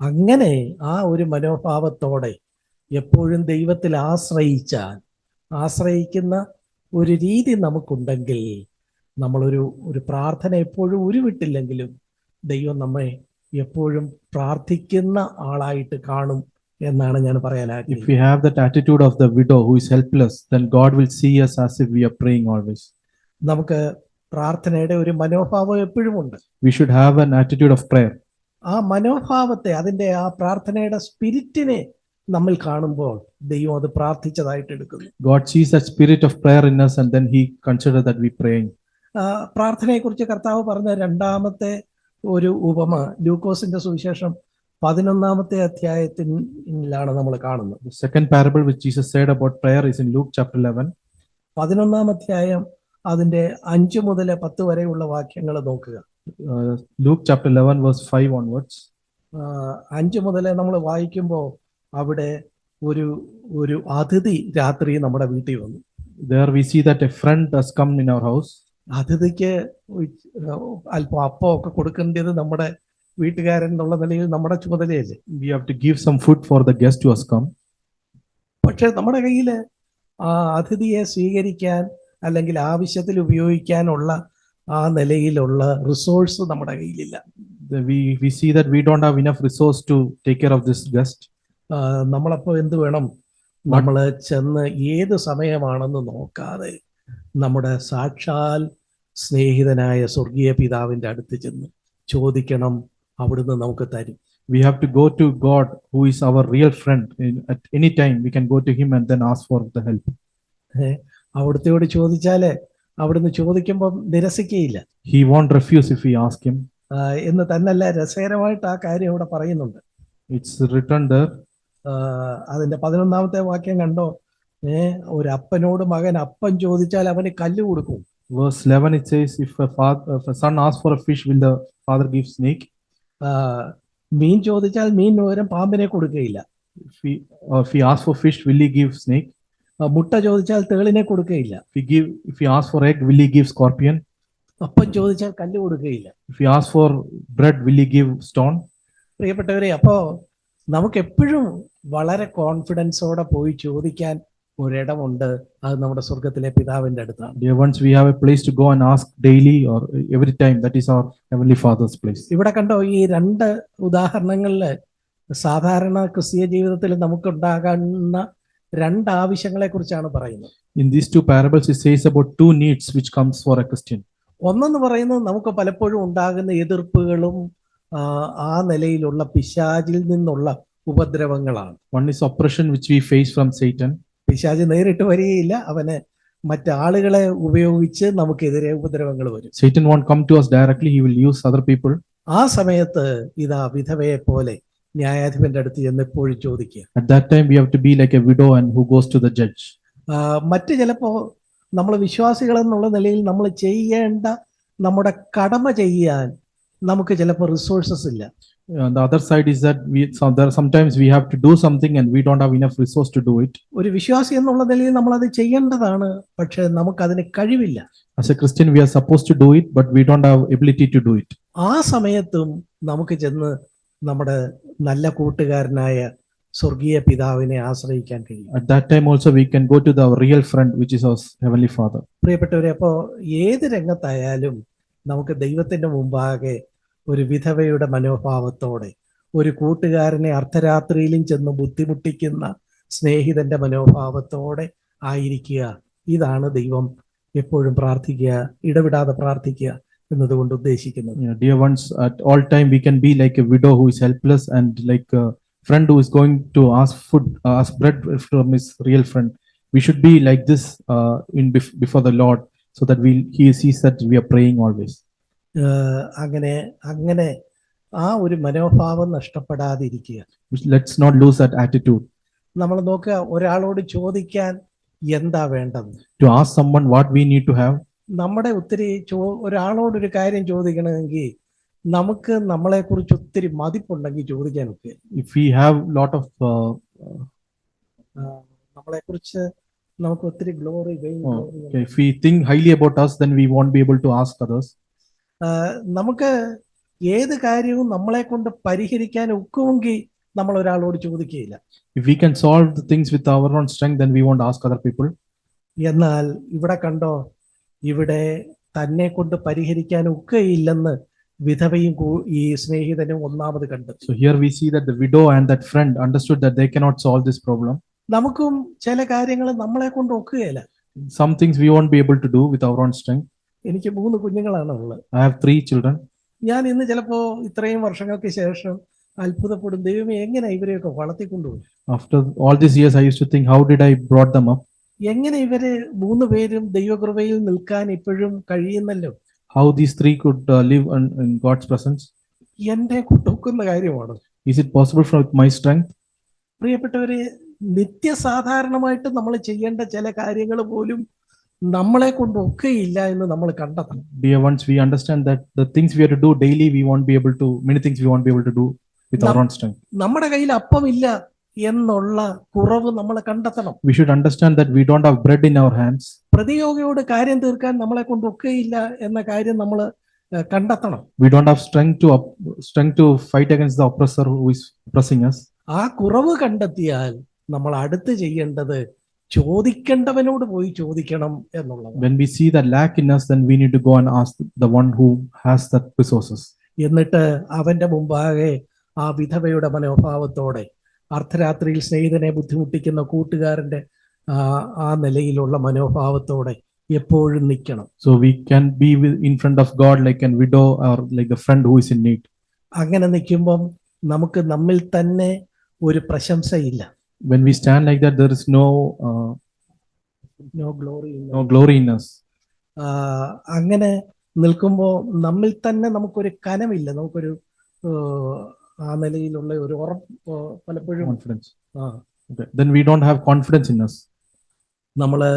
അങ്ങനെ ആ ഒരു മനോഭാവത്തോടെ എപ്പോഴും ദൈവത്തിൽ ആശ്രയിക്കുന്ന ഒരു രീതി നമുക്കുണ്ടെങ്കിൽ, നമ്മളൊരു പ്രാർത്ഥന എപ്പോഴും ഉരുവിട്ടില്ലെങ്കിലും ദൈവം നമ്മെ എപ്പോഴും പ്രാർത്ഥിക്കുന്ന ആളായിട്ട് കാണും എന്നാണ് ഞാൻ പറയാൻ ആഗ്രഹിക്കുന്നത്. If we have that attitude of the widow who is helpless, then God will see us as if we are praying always. നമുക്ക് പ്രാർത്ഥനയുടെ ഒരു മനോഭാവം എപ്പോഴും ഉണ്ട്. We should have an attitude of prayer. ആ മനോഭാവത്തെ, അതിന്റെ ആ പ്രാർത്ഥനയുടെ സ്പിരിറ്റിനെ നമ്മൾ കാണുമ്പോൾ ദൈവം അത് പ്രാർത്ഥിച്ചതായിട്ട് എടുക്കുന്നു. God sees that spirit of prayer in us and then he considers that we praying. പ്രാർത്ഥനയെ കുറിച്ച് കർത്താവ് പറഞ്ഞ രണ്ടാമത്തെ ഒരു ഉപമ ലൂക്കോസിന്റെ സുവിശേഷം 11-ാമത്തെ അധ്യായത്തിലാണ് നമ്മൾ കാണുന്നത്. The second parable which Jesus said about prayer is in Luke chapter 11. 11-ാം അധ്യായം അതിന്റെ 5 മുതൽ 10 വരെയുള്ള വാക്യങ്ങൾ നോക്കുക. Luke chapter 11 verse 5 onwards. 5 മുതൽ നമ്മൾ വായിക്കുമ്പോൾ അവിടെ ഒരു അതിഥി രാത്രി നമ്മുടെ വീട്ടിൽ വന്നു. There we see that a friend has come in our house. അതിഥിക്ക് അല്പം അപ്പമൊക്കെ കൊടുക്കേണ്ടത് നമ്മുടെ വീട്ടുകാരൻ എന്നുള്ള നിലയിൽ നമ്മുടെ ചുമതലയല്ലേ. We have to give some food for the guest who has come. പക്ഷെ നമ്മുടെ കയ്യിൽ ആ അതിഥിയെ സ്വീകരിക്കാൻ അല്ലെങ്കിൽ ആവശ്യത്തിൽ ഉപയോഗിക്കാനുള്ള ആ നിലയിലുള്ള റിസോഴ്സ് നമ്മുടെ കയ്യിലില്ല. We see that we don't have enough resource to take care of this guest. നമ്മളപ്പോ എന്ത് വേണം? നമ്മൾ ചെന്ന് ഏത് സമയമാണെന്ന് നോക്കാതെ നമ്മുടെ സാക്ഷാൽ സ്നേഹിതനായ സ്വർഗീയ പിതാവിന്റെ അടുത്ത് ചെന്ന് ചോദിക്കണം, അവിടുന്ന് നമുക്ക് തരും. We have to go to God who is our real friend. At any time we can go to him and then ask for the help. അവിടുത്തെയോട് ചോദിച്ചാല് അവിടുന്ന് ചോദിക്കുമ്പോൾ നിരസിക്കയില്ല. He won't refuse if we ask him. എന്ന് തന്നല്ല, രസകരമായിട്ട് ആ കാര്യം ഇവിടെ പറയുന്നുണ്ട്. It's written there. അതിന്റെ 11-ാമത്തെ വാക്യം കണ്ടോ? ഒരു അപ്പനോട് മകൻ അപ്പം ചോദിച്ചാൽ അവന് കല്ല് കൊടുക്കും. Verse 11 it says, if a son asks for a fish, will the father give snake? മീൻ ചോദിച്ചാൽ മീൻ പകരം പാമ്പിനെ കൊടുക്കുകയില്ല. If he asks for fish, will he give snake? മുട്ട ചോദിച്ചാൽ തേളിനെ കൊടുക്കുകയില്ല. If he asks for egg, will he give scorpion? അപ്പം ചോദിച്ചാൽ കല്ല് കൊടുക്കുകയില്ല. If he asks for bread, will he give stone? പ്രിയപ്പെട്ടവരെ, അപ്പോ നമുക്ക് എപ്പോഴും വളരെ കോൺഫിഡൻസോടെ പോയി ചോദിക്കാൻ ഒരിടമുണ്ട്. അത് നമ്മുടെ സ്വർഗത്തിലെ പിതാവിന്റെ അടുത്താണ്. Dear ones, we have a place to go and ask daily or every time. That is our heavenly Father's place. ഇവിടെ കണ്ടോ, ഈ 2 ഉദാഹരണങ്ങളില് സാധാരണ ക്രിസ്തീയ ജീവിതത്തിൽ നമുക്കുണ്ടാകുന്ന 2 ആവശ്യങ്ങളെ കുറിച്ചാണ് പറയുന്നത്. In these 2 parables, it says about 2 needs which comes for a Christian. ഒന്നെന്ന് പറയുന്നത് നമുക്ക് പലപ്പോഴും ഉണ്ടാകുന്ന എതിർപ്പുകളും ആ നിലയിലുള്ള പിശാചിൽ നിന്നുള്ള ഉപദ്രവങ്ങളാണ്. One is oppression which we face from Satan. പിശാച് നേരിട്ട് വരികയില്ല, അവന് മറ്റാളുകളെ ഉപയോഗിച്ച് നമുക്കെതിരെ ഉപദ്രവങ്ങൾ വരും. Satan won't come to us directly, he will use other people. ആ സമയത്ത് ഇതാ വിധവയെ പോലെ ന്യായാധിപന്റെ അടുത്ത് ചെന്ന് എപ്പോഴും ചോദിക്കുക. At that time we have to be like a widow and who goes to the judge. മറ്റ് ചിലപ്പോ നമ്മൾ വിശ്വാസികൾ എന്നുള്ള നിലയിൽ നമ്മൾ ചെയ്യേണ്ട നമ്മുടെ കടമ ചെയ്യാൻ നമുക്ക് ചിലപ്പോൾ റിസോഴ്സസ് ഇല്ല. The other side is that sometimes we have to do something and we don't have enough resource to do it. ഒരു വിശ്വാസി എന്നുള്ള നിലയിൽ നമ്മൾ അത് ചെയ്യേണ്ടതാണ്, പക്ഷെ നമുക്ക് അതിന് കഴിവില്ല. As a Christian we are supposed to do it, but we don't have ability to do it. ആ സമയത്തും നമുക്ക് ചെന്ന് നമ്മുടെ നല്ല കൂട്ടുകാരനായ സ്വർഗീയ പിതാവിനെ ആശ്രയിക്കാൻ കഴിയും. At that time also we can go to the real friend which is our heavenly Father. പ്രിയപ്പെട്ടവരെ, അപ്പോ ഏത് രംഗത്തായാലും നമുക്ക് ദൈവത്തിന്റെ മുമ്പാകെ ഒരു വിധവയുടെ മനോഭാവത്തോടെ, ഒരു കൂട്ടുകാരനെ അർദ്ധരാത്രിയിലും ചെന്ന് ബുദ്ധിമുട്ടിക്കുന്ന സ്നേഹിതന്റെ മനോഭാവത്തോടെ ആയിരിക്കുക. ഇതാണ് ദൈവം എപ്പോഴും പ്രാർത്ഥിക്കുക, ഇടവിടാതെ പ്രാർത്ഥിക്കുക എന്നതുകൊണ്ട് ഉദ്ദേശിക്കുന്നത്. Dear ones, at all time we can be like a widow who is helpless and like a friend who is going to ask food, ask bread from his real friend. We should be like this before the Lord, so that he sees that we are praying always. അങ്ങനെ ആ ഒരു മനോഭാവം നഷ്ടപ്പെടാതിരിക്കുക. Let's not lose that attitude. നമ്മൾ നോക്കുക, ഒരാളോട് ചോദിക്കാൻ എന്താ വേണ്ടത്? To ask someone what we need to have. നമ്മുടെ ഒത്തിരി ഒരാളോടൊരു കാര്യം ചോദിക്കണമെങ്കിൽ നമുക്ക് നമ്മളെ കുറിച്ച് ഒത്തിരി മതിപ്പുണ്ടെങ്കിൽ ചോദിക്കാനൊക്കെ. If we have lot of നമ്മളെ കുറിച്ച് നമുക്ക് ഒത്തിരി glory, if we think highly about us, then we won't be able to ask others. നമുക്ക് ഏത് കാര്യവും നമ്മളെ കൊണ്ട് പരിഹരിക്കാൻ ഒക്കുമെങ്കിൽ നമ്മൾ ഒരാളോട് ചോദിക്കുകയില്ല. If we can solve the things with our own strength, then we won't ask other people. എന്നാൽ ഇവിടെ കണ്ടോ, ഇവിടെ തന്നെ കൊണ്ട് പരിഹരിക്കാൻ ഒക്കെയില്ലെന്ന് വിധവയും ഈ സ്നേഹിതനും ഒന്നാമത് കണ്ടു. So here we see that the widow and that friend understood that they cannot solve this problem. നമുക്കും ചില കാര്യങ്ങൾ നമ്മളെ കൊണ്ട് ഒക്കുകയില്ല. Some things we won't be able to do with our own strength. എനിക്ക് 3 കുഞ്ഞുങ്ങളാണ് ഉള്ളത്. I have 3 children. ഞാൻ ഇന്ന് ചിലപ്പോ ഇത്രയും വർഷങ്ങൾക്ക് ശേഷം അത്ഭുതപ്പെടും, ദൈവമേ എങ്ങനെ ഇവരെയൊക്കെ വളർത്തിക്കൊണ്ടുപോയി. After all these years I used to think, how did I brought them up? എങ്ങനെ ഇവര് 3 പേരും ദൈവകൃപയിൽ നിൽക്കാൻ ഇപ്പോഴും കഴിയുന്നല്ലോ. How these 3 could live in God's presence. എന്നെ കൊണ്ടൊക്കുന്ന കാര്യമാണ്. Is it possible for my strength? പ്രിയപ്പെട്ടവരെ, നിത്യസാധാരണമായിട്ട് നമ്മൾ ചെയ്യേണ്ട ചില കാര്യങ്ങൾ പോലും നമ്മളെ കൊണ്ട് ഒക്കെയില്ല എന്ന് നമ്മൾ കണ്ടെത്തണം. Dear ones, we understand that the things we have to do daily, we won't be able to, many things we won't be able to do with our own strength. നമ്മുടെ കയ്യിൽ അപ്പമില്ല എന്നുള്ള കുറവ് നമ്മൾ കണ്ടെത്തണം. We should understand that we don't have bread in our hands. പ്രതിയോഗിയോട് കാര്യം തീർക്കാൻ നമ്മളെ കൊണ്ട് ഒക്കെയില്ല എന്ന കാര്യം നമ്മൾ കണ്ടെത്തണം. We don't have strength to fight against the oppressor who is oppressing us. ആ കുറവ് കണ്ടെത്തിയാൽ നമ്മൾ അടുത്ത് ചെയ്യേണ്ടത് ചോദിക്കേണ്ടവനോട് പോയി ചോദിക്കണം എന്നുള്ളത്. When we see the lack in us, then we need to go and ask the one who has that resources. എന്നിട്ട് അവന്റെ മുമ്പാകെ ആ വിധവയുടെ മനോഭാവത്തോടെ, അർദ്ധരാത്രിയിൽ സ്നേഹിതനെ ബുദ്ധിമുട്ടിക്കുന്ന കൂട്ടുകാരന്റെ ആ നിലയിലുള്ള മനോഭാവത്തോടെ എപ്പോഴും നിൽക്കണം. So we can be in front of God like a widow or like a friend who is in need. അങ്ങനെ നിൽക്കുമ്പം നമുക്ക് നമ്മിൽ തന്നെ ഒരു പ്രശംസയില്ല. When we stand like that, there is no glory in us. അങ്ങനെ നിൽക്കുമ്പോൾ നമ്മിൽ തന്നെ നമുക്കൊരു കനമില്ല, നമുക്കൊരു ആ നിലയിലുള്ള ഒരു ഉറപ്പ് പലപ്പോഴും Confidence. Okay. Then we don't have confidence in us. നമ്മള്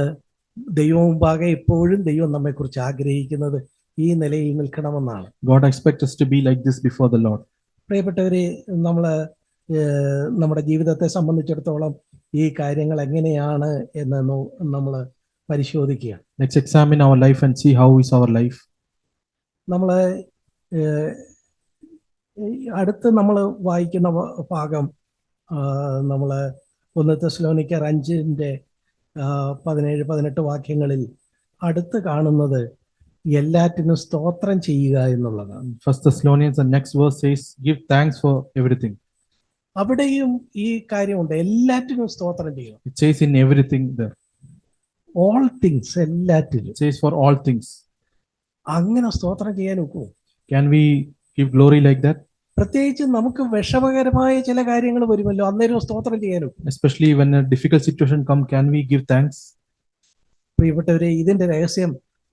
ദൈവം മുമ്പാകെ എപ്പോഴും ദൈവം നമ്മെ കുറിച്ച് ആഗ്രഹിക്കുന്നത് ഈ നിലയിൽ നിൽക്കണമെന്നാണ്. God expects us to be like this before the Lord. പ്രിയപ്പെട്ടവരെ, നമ്മുടെ ജീവിതത്തെ സംബന്ധിച്ചിടത്തോളം ഈ കാര്യങ്ങൾ എങ്ങനെയാണ് എന്ന് നമ്മൾ പരിശോധിക്കുക. Let's examine our life and see how is our life. നമ്മള് അടുത്ത് നമ്മൾ വായിക്കുന്ന ഭാഗം നമ്മള് 1 തെസ്സലോനിക്കർ 5:17-18 വാക്യങ്ങളിൽ അടുത്ത് കാണുന്നത് എല്ലാറ്റിനും സ്തോത്രം ചെയ്യുക എന്നുള്ളതാണ്. 1 Thessalonians, the next verse says, give thanks for everything. അവിടെയും ഈ കാര്യമുണ്ട്, എല്ലാറ്റിനും സ്തോത്രം ചെയ്യുക. It says in everything there. All things, എല്ലാറ്റിനും. It says for all things. അങ്ങനെ സ്തോത്രം ചെയ്യാൻ ഒക്കുമോ? Can we give glory like that? പ്രത്യേകിച്ച് നമുക്ക് വിഷമകരമായ ചില കാര്യങ്ങൾ വരുമല്ലോ, അന്നേരം സ്തോത്രം ചെയ്യാനും. Especially when a difficult situation comes, can we give thanks? പ്രിയപ്പെട്ടവരെ, ഇതിന്റെ രഹസ്യം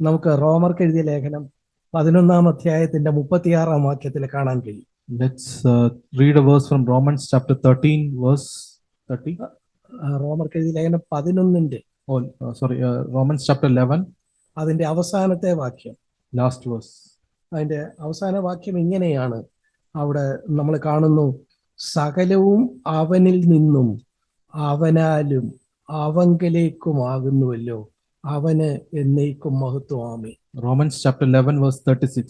നമുക്ക് റോമർക്ക് എഴുതിയ ലേഖനം 11-ാം അധ്യായത്തിന്റെ 36-ാം വാക്യത്തിൽ കാണാൻ കഴിയും. Let's read a verse from Romans chapter 13, verse 30. റോമർക്ക് എഴുതിയ ലേഖനം 11-ന്റെ Romans chapter 11, അതിന്റെ അവസാനത്തെ വാക്യം, last verse. അതിന്റെ അവസാന വാക്യം ഇങ്ങനെയാണ്. അവിടെ നമ്മൾ കാണുന്നു, സകലവും അവനിൽ നിന്നും അവനാലും അവങ്കലേക്കുമാകുന്നുവല്ലോ, അവന് എന്നേക്കും മഹത്വം. ആമേൻ. Romans chapter 11, verse 36.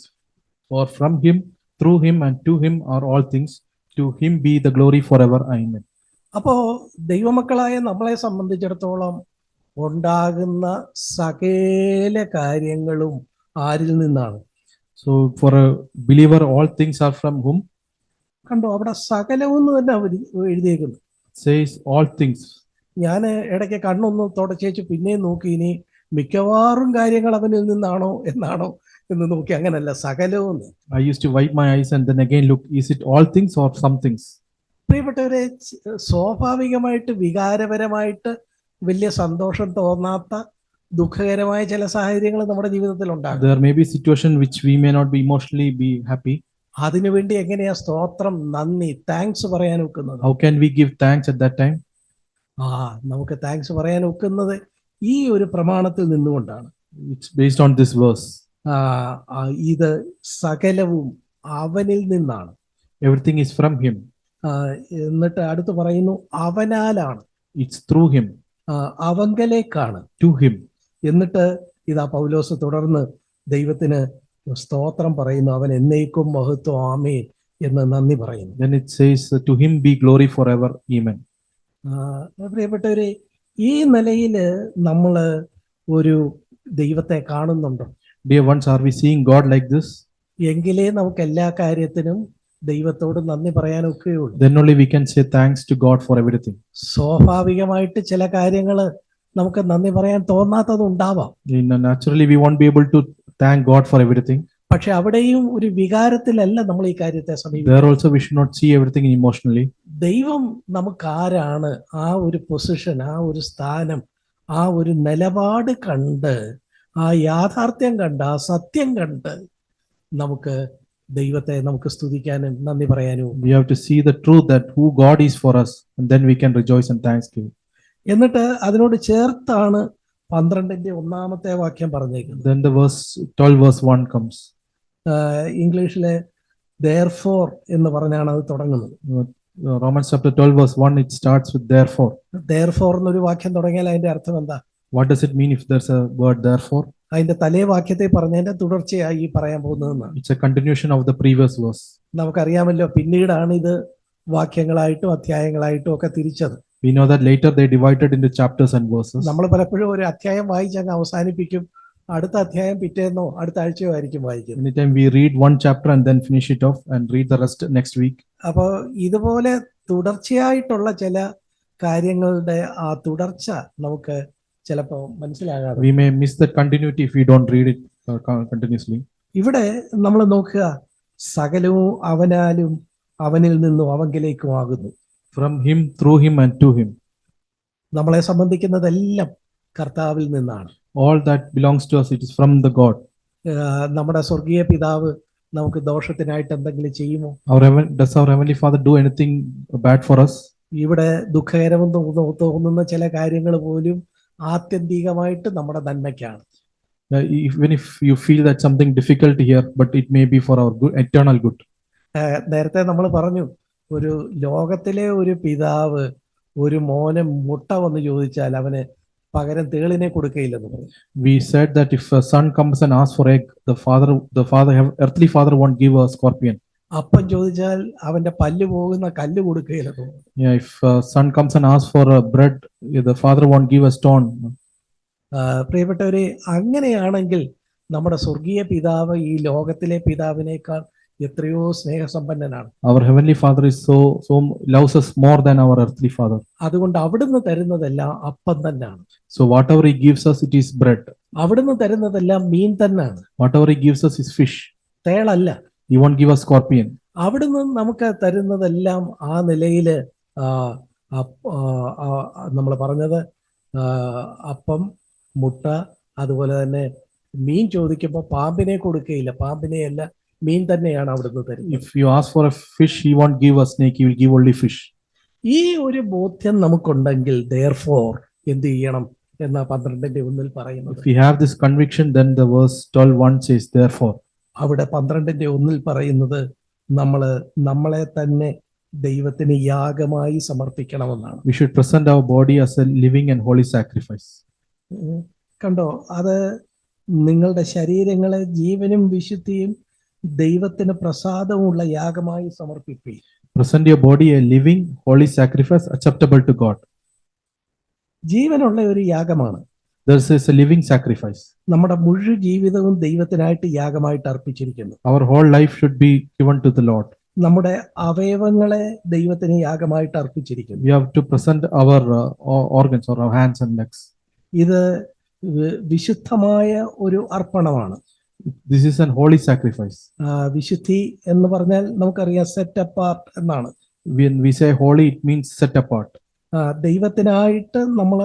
For from him, through him and to him are all things, to him be the glory forever. Amen. അപ്പോ ദൈവമക്കളായ നമ്മളെ സംബന്ധിച്ചിടത്തോളം ഉണ്ടാകുന്ന സകല കാര്യങ്ങളും ആരിൽ നിന്നാണ്? So for a believer, all things are from whom? കണ്ടോ, അവിടെ സകലവും തന്നെ എഴുതിയേക്കുന്നു. Says all things. ഞാൻ ഇടയ്ക്ക് കണ്ണൊന്ന് തുടച്ചേച്ച് പിന്നെയും നോക്കി, ഇനി മിക്കവാറും കാര്യങ്ങൾ അവനിൽ നിന്നാണോ എന്നാണോ എന്ന് നോക്കി. അങ്ങനല്ല, സകലവും. I used to wipe my eyes and then again look, is it all things or some things? പ്രിയപ്പെട്ടവരെ, സ്വാഭാവികമായിട്ട് വികാരപരമായിട്ട് വലിയ സന്തോഷം തോന്നാത്ത ദുഃഖകരമായ ചില സാഹചര്യങ്ങൾ നമ്മുടെ ജീവിതത്തിൽ ഉണ്ടാകും. There may be a situation which we may not be emotionally be happy. അതിനുവേണ്ടി എങ്ങനെയാ സ്തോത്രം, നന്ദി, താങ്ക്സ് പറയാൻ ഒക്കുന്നത്? How can we give thanks at that time? നമുക്ക് താങ്ക്സ് പറയാൻ ഒക്കുന്നത് ഈ ഒരു പ്രമാണത്തിൽ നിന്നുകൊണ്ടാണ്. It's based on this verse. ഇത് സകലവും അവനിൽ നിന്നാണ്. Everything is from him. എന്നിട്ട് അടുത്ത് പറയുന്നു, അവനാലാണ്. It's through him. അവങ്കലേക്കാണ്, to him. എന്നിട്ട് ഇതാ പൗലോസ് തുടർന്ന് ദൈവത്തിന് സ്തോത്രം പറയുന്നു, അവൻ എന്നേക്കും മഹത്വം, ആമേൻ എന്ന് നന്ദി പറയുന്നു. Then it says, to him be glory forever. Amen. പ്രിയപ്പെട്ടവരെ, ഈ നിലയിൽ നമ്മൾ ഒരു ദൈവത്തെ കാണുന്നുണ്ടോ? Dear ones, are we seeing God like this? എങ്കിലേ നമുക്ക് എല്ലാ കാര്യത്തിനും ദൈവത്തോട് നന്ദി പറയാനൊക്കെയുള്ളൂ. Then only we can say thanks to God for everything. സ്വാഭാവികമായിട്ട് ചില കാര്യങ്ങൾ നമുക്ക് നന്ദി പറയാൻ തോന്നാത്തത് ഉണ്ടാവാം. Naturally we won't be able to thank God for everything. പക്ഷെ അവിടെയും ഒരു വികാരത്തിലല്ല നമ്മൾ ഈ കാര്യത്തെ സമീപിക്കുന്നത്. There also we should not see everything emotionally. ദൈവം നമുക്ക് ആരാണ്, ആ ഒരു പൊസിഷൻ, ആ ഒരു സ്ഥാനം, ആ ഒരു നിലപാട് കണ്ട്, ആ യാഥാർത്ഥ്യം കണ്ട്, ആ സത്യം കണ്ട് നമുക്ക് ദൈവത്തെ നമുക്ക് സ്തുതിക്കാനും നന്ദി പറയാനും. We have to see the truth that who God is for us, and then we can rejoice and thanksgiving. എന്നിട്ട് അതിനോട് ചേർത്താണ് 12ന്റെ ഒന്നാമത്തെ വാക്യം പറഞ്ഞേക്കുന്നത്. Then the verse 12 verse 1 comes. ഇംഗ്ലീഷിലെ therefore എന്ന് പറഞ്ഞാണ് അത് തുടങ്ങുന്നത്. Romans chapter 12 verse 1, it starts with therefore. therefore എന്നൊരു വാക്യം തുടങ്ങിയാൽ അതിന്റെ അർത്ഥം എന്താ? What does it mean if there's a word therefore? അതിന്റെ തലേ വാക്യത്തെ പറഞ്ഞതിന്റെ തുടർച്ചയായി ഈ പറയാൻ പോകുന്നതെന്നാണ്. It's a continuation of the previous verse. നമുക്കറിയാമല്ലോ, പിന്നീടാണ് ഇത് വാക്യങ്ങളായിട്ടും അധ്യായങ്ങളായിട്ടും ഒക്കെ തിരിച്ചത്. We know that later they divided into chapters and verses. നമ്മൾ പലപ്പോഴും ഒരു അധ്യായം വായിച്ചങ്ങ് അവസാനിപ്പിക്കും, അടുത്ത അധ്യായം പിറ്റേന്നോ അടുത്ത ആഴ്ചയോ ആയിരിക്കും വായിക്കുന്നത്. Anytime we read one chapter and then finish it off and read the rest next week. അപ്പോൾ ഇതുപോലെ തുടർച്ചയായിട്ടുള്ള ചില കാര്യങ്ങളുടെ ആ തുടർച്ച നമുക്ക് ചിലപ്പോൾ മനസ്സിലാകാതെ We may miss that continuity if we don't read it continuously. ഇവിടെ നമ്മൾ നോക്കുക, സകലവും അവനാലും അവനിൽ നിന്നും അവങ്കിലേക്കും ആകുന്നു. From him, through him and to him. നമ്മളെ സംബന്ധിക്കുന്നതെല്ലാം കർത്താവിൽ നിന്നാണ്. All that belongs to us, it is from the God. നമ്മുടെ സ്വർഗീയ പിതാവ് നമുക്ക് ദോഷത്തിനായിട്ട് എന്തെങ്കിലും ചെയ്യുമോ? Does our heavenly Father do anything bad for us? ഇവിടെ ദുഃഖകരമെന്ന് തോന്നുന്ന ചില കാര്യങ്ങൾ പോലും ആത്യന്തികമായിട്ട് നമ്മുടെ നന്മയ്ക്കാണ്. Even if you feel that something difficult here, but it may be for our good, eternal good. നേരത്തെ നമ്മൾ പറഞ്ഞു, ഒരു ലോകത്തിലെ ഒരു പിതാവ് ഒരു മോനെ മുട്ട വന്ന് ചോദിച്ചാൽ അവന് പകരം തേളിനെ കൊടുക്കയില്ലെന്ന് പറഞ്ഞു. We said that if a son comes and asks for egg, earthly father won't give a scorpion. അപ്പം ചോദിച്ചാൽ അവന്റെ പല്ല് പോകുന്ന കല്ല് കൊടുക്കയില്ലെന്ന് പറഞ്ഞു. Yeah, if a son comes and asks for bread, the father won't give a stone. പ്രിയപ്പെട്ടവരെ, അങ്ങനെയാണെങ്കിൽ നമ്മുടെ സ്വർഗീയ പിതാവ് ഈ ലോകത്തിലെ പിതാവിനേക്കാൾ എത്രയോ സ്നേഹസമ്പന്നനാണ്. Our heavenly father is so loves us more than our earthly father. അതുകൊണ്ട് അവിടുന്ന് തരുന്നതെല്ലാം അപ്പം തന്നെയാണ്. So whatever he gives us, it is bread. അവിടുന്ന് തരുന്നതെല്ലാം മീൻ തന്നെയാണ്. Whatever he gives us is fish. തേളല്ല. He won't give us scorpion. അവിടുന്ന് നമുക്ക് തരുന്നതെല്ലാം ആ നിലയില് നമ്മൾ പറഞ്ഞത് അപ്പം, മുട്ട, അതുപോലെ തന്നെ മീൻ ചോദിക്കുമ്പോൾ പാമ്പിനെ കൊടുക്കുകയില്ല, പാമ്പിനെയല്ല, മീൻ തന്നെയാണ് അവിടുന്ന് തരുന്നത്. If you ask for a fish, he won't give a snake, he will give only fish. ഈ ഒരു ബോധ്യം നമുക്കുണ്ടെങ്കിൽ therefore എന്ത് ചെയ്യണം എന്ന 12ന്റെ 1 പറയുന്നത്. If we have this conviction, then the verse 12:1 says therefore. അവിടെ 12ന്റെ 1 പറയുന്നത് നമ്മളെ തന്നെ ദൈവത്തിന് യാഗമായി സമർപ്പിക്കണമെന്നാണ്. We should present our body as a living and holy sacrifice. കണ്ടോ, അത് നിങ്ങളുടെ ശരീരങ്ങളെ ജീവനും വിശുദ്ധിയും ദൈവത്തിന് പ്രസാദമുള്ള യാഗമായി സമർപ്പിപ്പീൻ. Present your body a living, holy sacrifice acceptable to God. ജീവനുള്ള ഒരു യാഗമാണ്. This is a living sacrifice. നമ്മുടെ മുഴുവൻ ജീവിതവും ദൈവത്തിനായിട്ട് യാഗമായിട്ട് അർപ്പിച്ചിരിക്കുന്നു. Our whole life should be given to the Lord. നമ്മുടെ അവയവങ്ങളെ ദൈവത്തിന് യാഗമായിട്ട് അർപ്പിച്ചിരിക്കുന്നു. We have to present our organs or our hands and legs. ഇത് വിശുദ്ധമായ ഒരു അർപ്പണമാണ്. This is an holy sacrifice. വിശുദ്ധി എന്ന് പറഞ്ഞാൽ നമുക്കറിയാം സെറ്റ് അപ്പാർട്ട് എന്നാണ്. When we say holy, it means set apart. ദൈവത്തിനായിട്ട് നമ്മൾ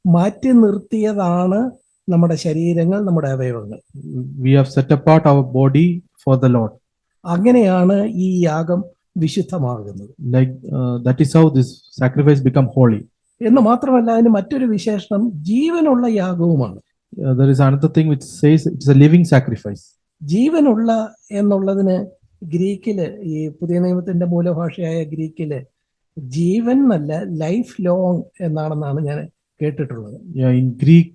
മാറ്റി നിർത്തിയതാണ് നമ്മുടെ ശരീരങ്ങൾ, നമ്മുടെ അവയവങ്ങൾ. We have set apart our body for the Lord. അങ്ങനെയാണ് ഈ യാഗം വിശുദ്ധമാകുന്നത്. Like that is how this sacrifice become holy. എന്ന് മാത്രമല്ല, അതിന് മറ്റൊരു വിശേഷണം ജീവനുള്ള യാഗവുമാണ്. There is another thing which says it's a living sacrifice. ജീവനുള്ള എന്നുള്ളതിന് ഗ്രീക്കില്, ഈ പുതിയ നിയമത്തിന്റെ മൂലഭാഷയായ ഗ്രീക്കില് ജീവൻ എന്നല്ല ലൈഫ് ലോങ് എന്നാണെന്നാണ് ഞാൻ കേട്ടിട്ടുള്ളത്. Yeah, in Greek,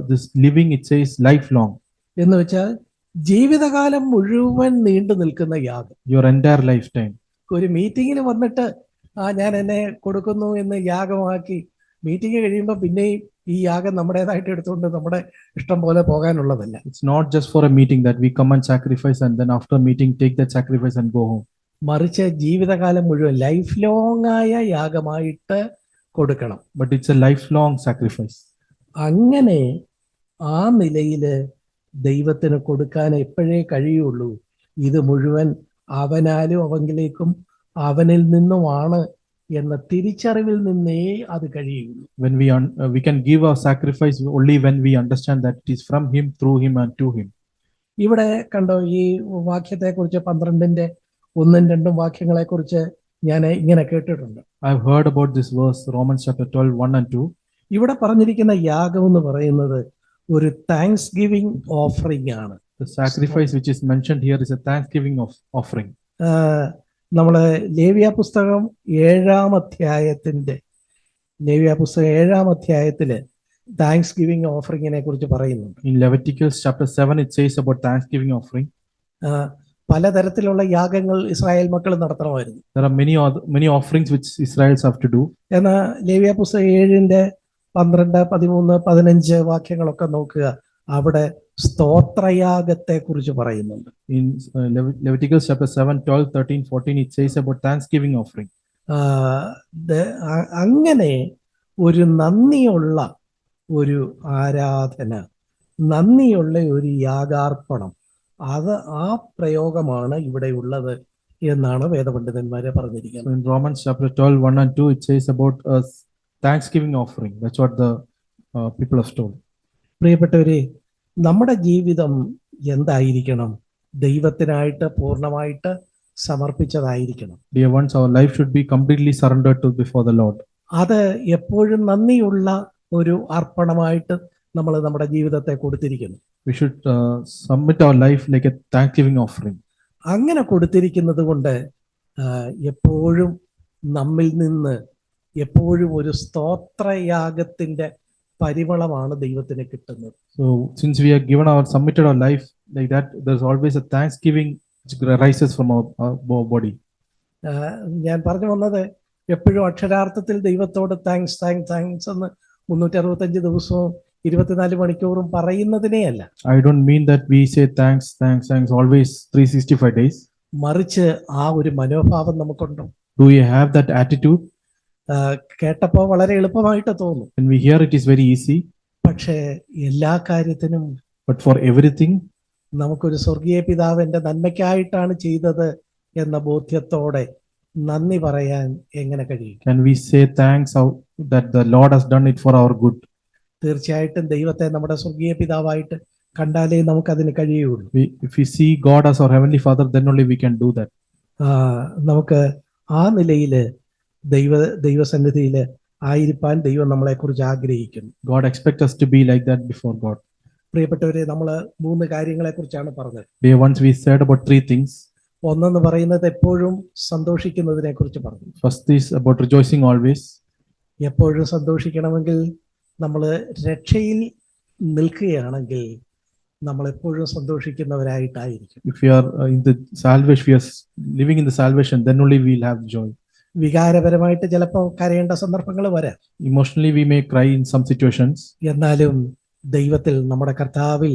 this living, it says lifelong. എന്ന് വെച്ചാൽ ജീവിതകാലം മുഴുവൻ നീണ്ടു നിൽക്കുന്ന യാഗം. Your entire lifetime. ഒരു മീറ്റിങ്ങിൽ വന്നിട്ട് ഞാൻ എന്നെ കൊടുക്കുന്നു എന്ന് യാഗമാക്കി മീറ്റിംഗ് കഴിയുമ്പോൾ പിന്നെയും ഈ യാഗം നമ്മുടേതായിട്ട് എടുത്തുകൊണ്ട് നമ്മുടെ ഇഷ്ടം പോലെ പോകാനുള്ളതല്ല. It's not just for a meeting that we come and sacrifice and then after meeting take that sacrifice and go home. മറിച്ച് ജീവിതകാലം മുഴുവൻ ലൈഫ് ലോങ് ആയ യാഗമായിട്ട് കൊടുക്കണം. But it's a lifelong sacrifice. അങ്ങനെ ആ നിലയില് ദൈവത്തിന് കൊടുക്കാൻ എപ്പോഴേ കഴിയുള്ളൂ. ഇത് മുഴുവൻ അവനാലും അവങ്കിലേക്കും അവനിൽ നിന്നുമാണ് എന്ന തിരിച്ചറിവിൽ നിന്നേ അത് കഴിയുള്ളൂ. When we can give our sacrifice only when we understand that it is from him, through him and to him. ഇവിടെ കണ്ടോ ഈ വാക്യത്തെക്കുറിച്ച് 12-ന്റെ 1-2 വാക്യങ്ങളെക്കുറിച്ച് ഞാൻ ഇങ്ങനെ കേട്ടിട്ടുണ്ട്. I've heard about this verse, Romans chapter 12, 1 and 2. ഇവിടെ പറഞ്ഞിരിക്കുന്ന യാഗം എന്ന് പറയുന്നത് ഒരു താങ്ക്സ് ഗിവിംഗ് ഓഫറിംഗ് ആണ്. The sacrifice which is mentioned here is a thanksgiving offering. നമ്മള് ലേവ്യ പുസ്തകം 7-ാം അധ്യായത്തില് താങ്ക്സ് ഗിവിംഗ് ഓഫറിങ്ങിനെ കുറിച്ച് പറയുന്നുണ്ട്. In Leviticus chapter 7, it says about thanksgiving offering. പലതരത്തിലുള്ള യാഗങ്ങൾ ഇസ്രായേൽ മക്കൾ നടത്തണമായിരുന്നു. There are many offerings which Israelites have to do. എന്നാൽ ലേവ്യ പുസ്തകം 7-ന്റെ 12, 13, 15 വാക്യങ്ങളൊക്കെ നോക്കുക, അവിടെ സ്തോത്രയാഗത്തെ കുറിച്ച് പറയുന്നുണ്ട്. In Leviticus chapter 7, 12, 13, 14, it says about thanksgiving offering. അങ്ങനെ ഒരു നന്ദിയുള്ള ഒരു ആരാധന, നന്ദിയുള്ള ഒരു യാഗാർപ്പണം, ആ പ്രയോഗമാണ് ഇവിടെ ഉള്ളത് എന്നാണ് വേദപണ്ഡിതന്മാരെ പറഞ്ഞിരിക്കുന്നത്. So in Romans chapter 12, 1 and 2, it says about a thanksgiving offering. That's what the people have told. പ്രിയപ്പെട്ടവരെ, നമ്മുടെ ജീവിതം എന്തായിരിക്കണം? ദൈവത്തിനായിട്ട് പൂർണ്ണമായിട്ട് സമർപ്പിച്ചതായിരിക്കണം. Dear ones, our life should be completely surrendered to before the Lord. അത് എപ്പോഴും നന്ദിയുള്ള ഒരു അർപ്പണമായിട്ട് നമ്മൾ നമ്മുടെ ജീവിതത്തെ കൊടുത്തിരിക്കുന്നു. We should submit our life like a thanksgiving offering. അങ്ങനെ കൊടുത്തിരിക്കുന്നത് കൊണ്ട് എപ്പോഴും നമ്മിൽ നിന്ന് എപ്പോഴും ഒരു സ്തോത്രയാഗത്തിന്റെ പരിമളമാണ് ദൈവത്തിന് കിട്ടുന്നത്. So since we have given our submitted our life like that, there's always a thanksgiving which rises from our body. ഞാൻ പറഞ്ഞു വന്നത്, എപ്പോഴും അക്ഷരാർത്ഥത്തിൽ ദൈവത്തോട് താങ്ക്സ് എന്ന് 365 ദിവസവും 24 മണിക്കൂറും പറയുന്നതിനെയല്ല. I don't mean that we say thanks always 365 days. മറിച്ച് ആ ഒരു മനോഭാവം നമുക്കുണ്ടോ? Do we have that attitude? കേട്ടപ്പോൾ വളരെ എളുപ്പമായിട്ട് തോന്നും. When we hear it is very easy. പക്ഷേ എല്ലാ കാര്യത്തിനും But for everything, നമുക്കൊരു സ്വർഗീയ പിതാവ് എന്റെ നന്മയ്ക്കായിട്ടാണ് ചെയ്തത് എന്ന ബോധ്യത്തോടെ നന്ദി പറയാൻ എങ്ങനെ കഴിയും? can we say thanks that the Lord has done it for our good? തീർച്ചയായിട്ടും ദൈവത്തെ നമ്മുടെ സ്വർഗീയ പിതാവായിട്ട് കണ്ടാലേ നമുക്കതിന് കഴിയുള്ളൂ. If we see God as our heavenly Father, then only we can do that. നമുക്ക് ആ നിലയില് ദൈവസന്നിധിയിൽ ആയിരിക്കാൻ ദൈവം നമ്മളെ കുറിച്ച് ആഗ്രഹിക്കുന്നു. God expects us to be like that before God. പ്രിയപ്പെട്ടവരെ, നമ്മള് 3 കാര്യങ്ങളെ കുറിച്ചാണ് പറഞ്ഞത്. Once we said about 3 things. ഒന്നെന്ന് പറയുന്നത് എപ്പോഴും സന്തോഷിക്കുന്നതിനെ കുറിച്ച് പറഞ്ഞു. First is about rejoicing always. എപ്പോഴും സന്തോഷിക്കണമെങ്കിൽ നമ്മൾ രക്ഷയിൽ നിൽക്കുകയാണെങ്കിൽ നമ്മൾ എപ്പോഴും സന്തോഷിക്കുന്നവരായിട്ടായിരിക്കും. If we are in the salvation, we are living in the salvation, then only we will have joy. വികാരപരമായിട്ട് ചിലപ്പോൾ കരയേണ്ട സന്ദർഭങ്ങൾ വരാം. Emotionally we may cry in some situations. എന്നാലും ദൈവത്തിൽ, നമ്മുടെ കർത്താവിൽ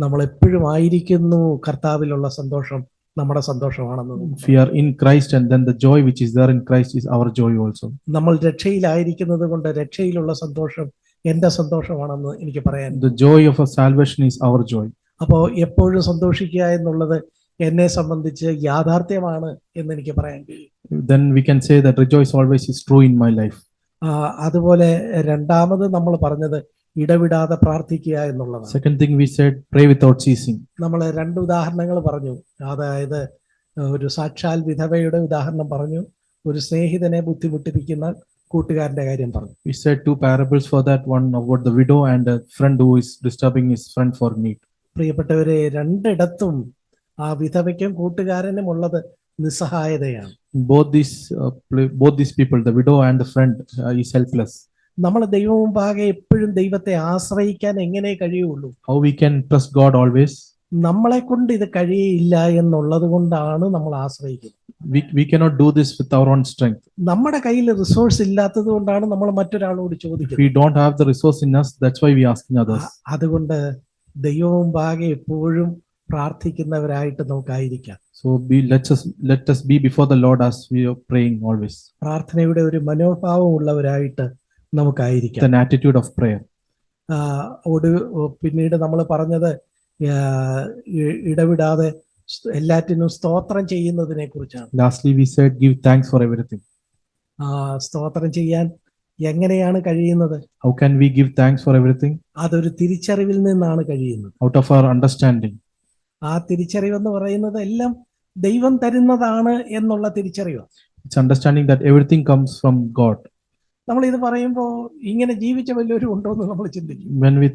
നമ്മൾ എപ്പോഴും ആയിരിക്കുന്നു. കർത്താവിലുള്ള സന്തോഷം നമ്മുടെ സന്തോഷമാണെന്ന്. If we are in Christ, and then the joy which is there in Christ is our joy also. നമ്മൾ രക്ഷയിലായിരിക്കുന്നത് കൊണ്ട് രക്ഷയിലുള്ള സന്തോഷം എന്റെ സന്തോഷമാണെന്ന് എനിക്ക് പറയാൻ. The joy of our salvation is our joy. അപ്പോ എപ്പോഴും സന്തോഷിക്കുക എന്നുള്ളത് എന്നെ സംബന്ധിച്ച് യാഥാർത്ഥ്യമാണ് എന്ന് എനിക്ക് പറയാൻ കഴിയും. Then we can say that rejoice always is true in my life. അതുപോലെ രണ്ടാമത് നമ്മൾ പറഞ്ഞത് ഇടവിടാതെ പ്രാർത്ഥിക്കുക എന്നുള്ളതാണ്. Second thing we said, pray without ceasing. നമ്മൾ 2 ഉദാഹരണങ്ങൾ പറഞ്ഞു. അതായത് ഒരു സാക്ഷാൽ വിധവയുടെ ഉദാഹരണം പറഞ്ഞു, ഒരു സ്നേഹിതനെ ബുദ്ധിമുട്ടിപ്പിക്കുന്ന കൂട്ടുകാരന്റെ കാര്യം പറഞ്ഞു. We said 2 parables for that, one about the widow and a friend who is disturbing his friend for need. പ്രിയപ്പെട്ടവരെ, രണ്ടിടത്തും ആ വിധവയ്ക്കും കൂട്ടുകാരനും ഉള്ളത് നിസ്സഹായതയാണ്. Both these people, the widow and the friend, is helpless. നമ്മൾ ദൈവം മുമ്പാകെ എപ്പോഴും ദൈവത്തെ ആശ്രയിക്കാൻ എങ്ങനെ കഴിയുള്ളൂ? How we can trust God always? നമ്മളെ കൊണ്ട് ഇത് കഴിയില്ല എന്നുള്ളത് കൊണ്ടാണ് നമ്മൾ ആശ്രയിക്കുന്നത്. We cannot do this with our own strength. നമ്മുടെ കയ്യിൽ റിസോഴ്സ് ഇല്ലാത്തത് കൊണ്ടാണ് നമ്മൾ മറ്റൊരാളോട് ചോദിക്കുന്നത്. If we don't have the resource in us, that's why we asking others. അതുകൊണ്ട് ദൈവം മുമ്പാകെ എപ്പോഴും പ്രാർത്ഥിക്കുന്നവരായിട്ട് നമുക്കായിരിക്കാം. So let us be before the Lord as we are praying always. പ്രാർത്ഥനയുടെ ഒരു മനോഭാവം ഉള്ളവരായിട്ട് നമുക്കായിരിക്കാം. An attitude of prayer. പിന്നീട് നമ്മൾ പറഞ്ഞത് ഇടവിടാതെ എല്ലാറ്റിനും സ്തോത്രം ചെയ്യുന്നതിനെ കുറിച്ചാണ്. Lastly we said give thanks for everything. സ്തോത്രം ചെയ്യാൻ എങ്ങനെയാണ് കഴിയുന്നത്? How can we give thanks for everything? അതൊരു തിരിച്ചറിവിൽ നിന്നാണ് കഴിയുന്നത്. Out of our understanding. ആ തിരിച്ചറിവെന്ന് പറയുന്നത് എല്ലാം ദൈവം തരുന്നതാണ് എന്നുള്ള തിരിച്ചറിവ്. It's understanding that everything comes from God. നമ്മൾ ഇത് പറയുമ്പോൾ ഇങ്ങനെ ജീവിച്ച വല്ലവരും ഉണ്ടോ എന്ന് നമ്മൾ ചിന്തിക്കും. When we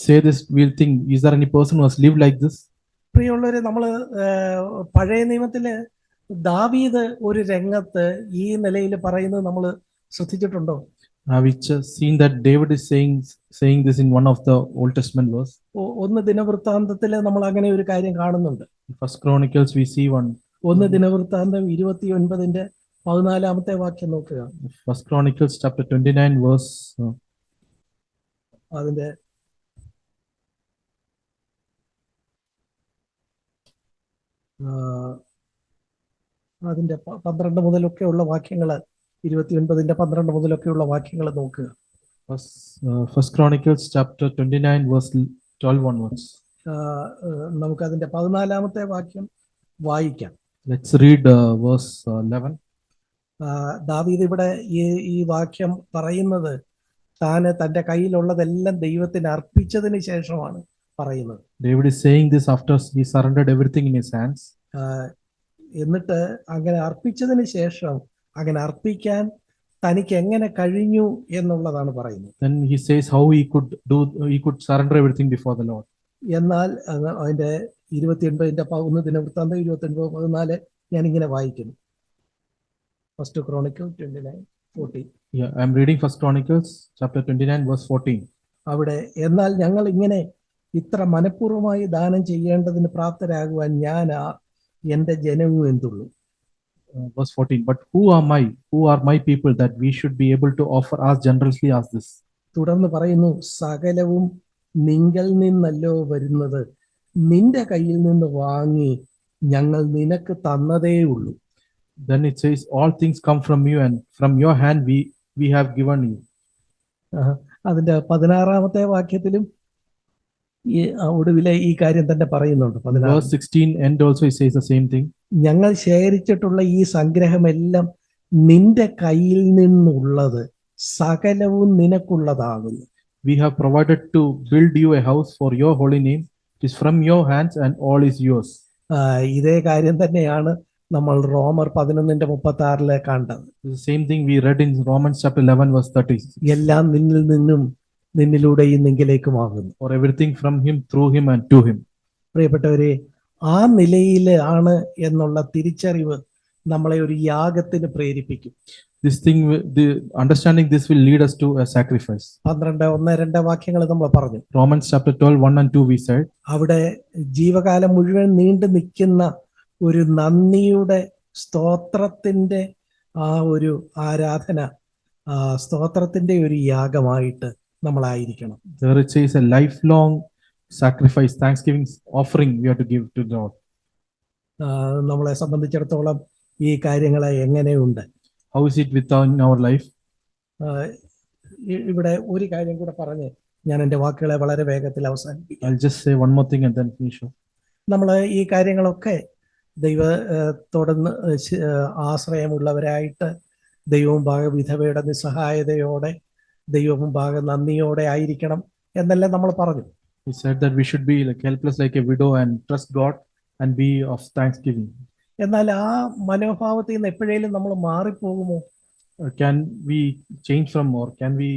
say this, we'll think, is there any person who has lived like this? പ്രിയമുള്ളവരെ, നമ്മൾ പഴയ നിയമത്തില് ദാവീദ് ഒരു രംഗത്ത് ഈ നിലയിൽ പറയുന്നത് നമ്മൾ ശ്രദ്ധിച്ചിട്ടുണ്ടോ? Have we just seen that David is saying this in one of the Old Testament verse? ഒന്ന് ദിനവൃത്താന്തത്തില് നമ്മൾ അങ്ങനെ ഒരു കാര്യം കാണുന്നുണ്ട്. In First Chronicles, we see one. ഒന്ന് ദിനവൃത്താന്തം 29:14 വാക്യം നോക്കുക. First Chronicles chapter 29 verse. അതിന്റെ അതിന്റെ 12 മുതലൊക്കെയുള്ള വാക്യങ്ങള്, 29:12 മുതലൊക്കെയുള്ള വാക്യങ്ങൾ നോക്കുക. First Chronicles chapter 29 verse 12 onwards. നമുക്ക് അതിന്റെ 14 വാക്യം വായിക്കാം. Let's read verse 11. ദാവീദ് ഇവിടെ ഈ വാക്യം പറയുന്നത് താന് തന്റെ കയ്യിലുള്ളതെല്ലാം ദൈവത്തിന് അർപ്പിച്ചതിന് ശേഷമാണ് പറയുന്നത്. David is saying this after he surrendered everything in his hands. എന്നിട്ട് അങ്ങനെ അർപ്പിച്ചതിന് ശേഷം അങ്ങനെ അർപ്പിക്കാൻ തനിക്ക് എങ്ങനെ കഴിഞ്ഞു എന്നുള്ളതാണ് പറയുന്നത്. Then he says how he could surrender everything before the Lord. എന്നാൽ അതിന്റെ 29 ദിനവൃത്താന്തം 29:14 ഞാൻ ഇങ്ങനെ വായിക്കുന്നു. First chronicle 29:14. Yeah, I am reading First Chronicles chapter 29 verse 14. അവിടെ എന്നാൽ ഞങ്ങൾ ഇങ്ങനെ ഇത്ര മനഃപൂർവ്വമായി ദാനം ചെയ്യേണ്ടതിന് പ്രാപ്തരാകുവാൻ ഞാൻ എന്റെ ജനവും എന്തുള്ളൂ. Verse 14. But who are my people that we should be able to offer as generously as this? തുടർന്ന് പറയുന്നു, സകലവും നിങ്കൽ നിന്നല്ലോ വരുന്നത്, നിന്റെ കയ്യിൽ നിന്ന് വാങ്ങി ഞങ്ങൾ നിനക്ക് തന്നതേ ഉള്ളൂ. Then it says all things come from you and from your hand we have given you. അതിന്റെ 16 വാക്യത്തിലും ഈ ഒടുവിലെ ഈ കാര്യം തന്നെ പറയുന്നുണ്ട്. Verse 16 end also it says the same thing. ഞങ്ങൾ ശേഖരിച്ചിട്ടുള്ള ഈ സംഗ്രഹമെല്ലാം നിന്റെ കയ്യിൽ നിന്നുള്ളത് സകലവും നിനക്കുള്ളതാകുന്നു. We have provided to build you a house for your holy name. It is from your hands and all is yours. ഇതേ കാര്യം തന്നെയാണ് നമ്മൾ റോമർ 11:36 കണ്ടത്. The same thing we read in Romans chapter 11 verse 30. എല്ലാം നിന്നിൽ നിന്നും നിന്നിലൂടെയും നിങ്കിലേക്കുമാകുന്നു. For everything from him, through him and to him. പ്രിയപ്പെട്ടവരെ, ആ നിലയിൽ ആണ് എന്നുള്ള തിരിച്ചറിവ് നമ്മളെ ഒരു യാഗത്തിന് പ്രേരിപ്പിക്കും. This thing, the understanding this will lead us to a sacrifice. 12:1-2 വാക്യങ്ങൾ നമ്മൾ പറഞ്ഞു. Romans chapter 12 1 and 2 we said. അവിടെ ജീവകാലം മുഴുവൻ നീണ്ടു നിൽക്കുന്ന ഒരു നന്ദിയുടെ സ്തോത്രത്തിന്റെ ആ ഒരു ആരാധന, സ്തോത്രത്തിന്റെ ഒരു യാഗമായിട്ട് നമ്മളായിരിക്കണം. There it says a lifelong sacrifice, thanksgiving offering we have to give to God. നമ്മളെ സംബന്ധിച്ചിടത്തോളം ഈ കാര്യങ്ങളെ എങ്ങനെയുണ്ട്? How is it with our life? ഇവിടെ ഒരു കാര്യം കൂടെ പറഞ്ഞ് ഞാൻ എൻ്റെ വാക്കുകളെ വളരെ വേഗത്തിൽ അവസാനിപ്പിക്കാം. I'll just say one more thing and then finish up. നമ്മൾ ഈ കാര്യങ്ങളൊക്കെ ദൈവത്തോടൊന്ന് ആശ്രയമുള്ളവരായിട്ട് ദൈവവും വിധവയുടെ നിസ്സഹായതയോടെ ദൈവവും നന്ദിയോടെ ആയിരിക്കണം എന്നെല്ലാം നമ്മൾ പറഞ്ഞു. He said that we should be like helpless like a widow and trust God and be of thanksgiving. എന്നാൽ ആ മനോഭാവത്തിൽ നിന്ന് എപ്പോഴേലും നമ്മൾ മാറിപ്പോകുമോ? Can we change from, or can we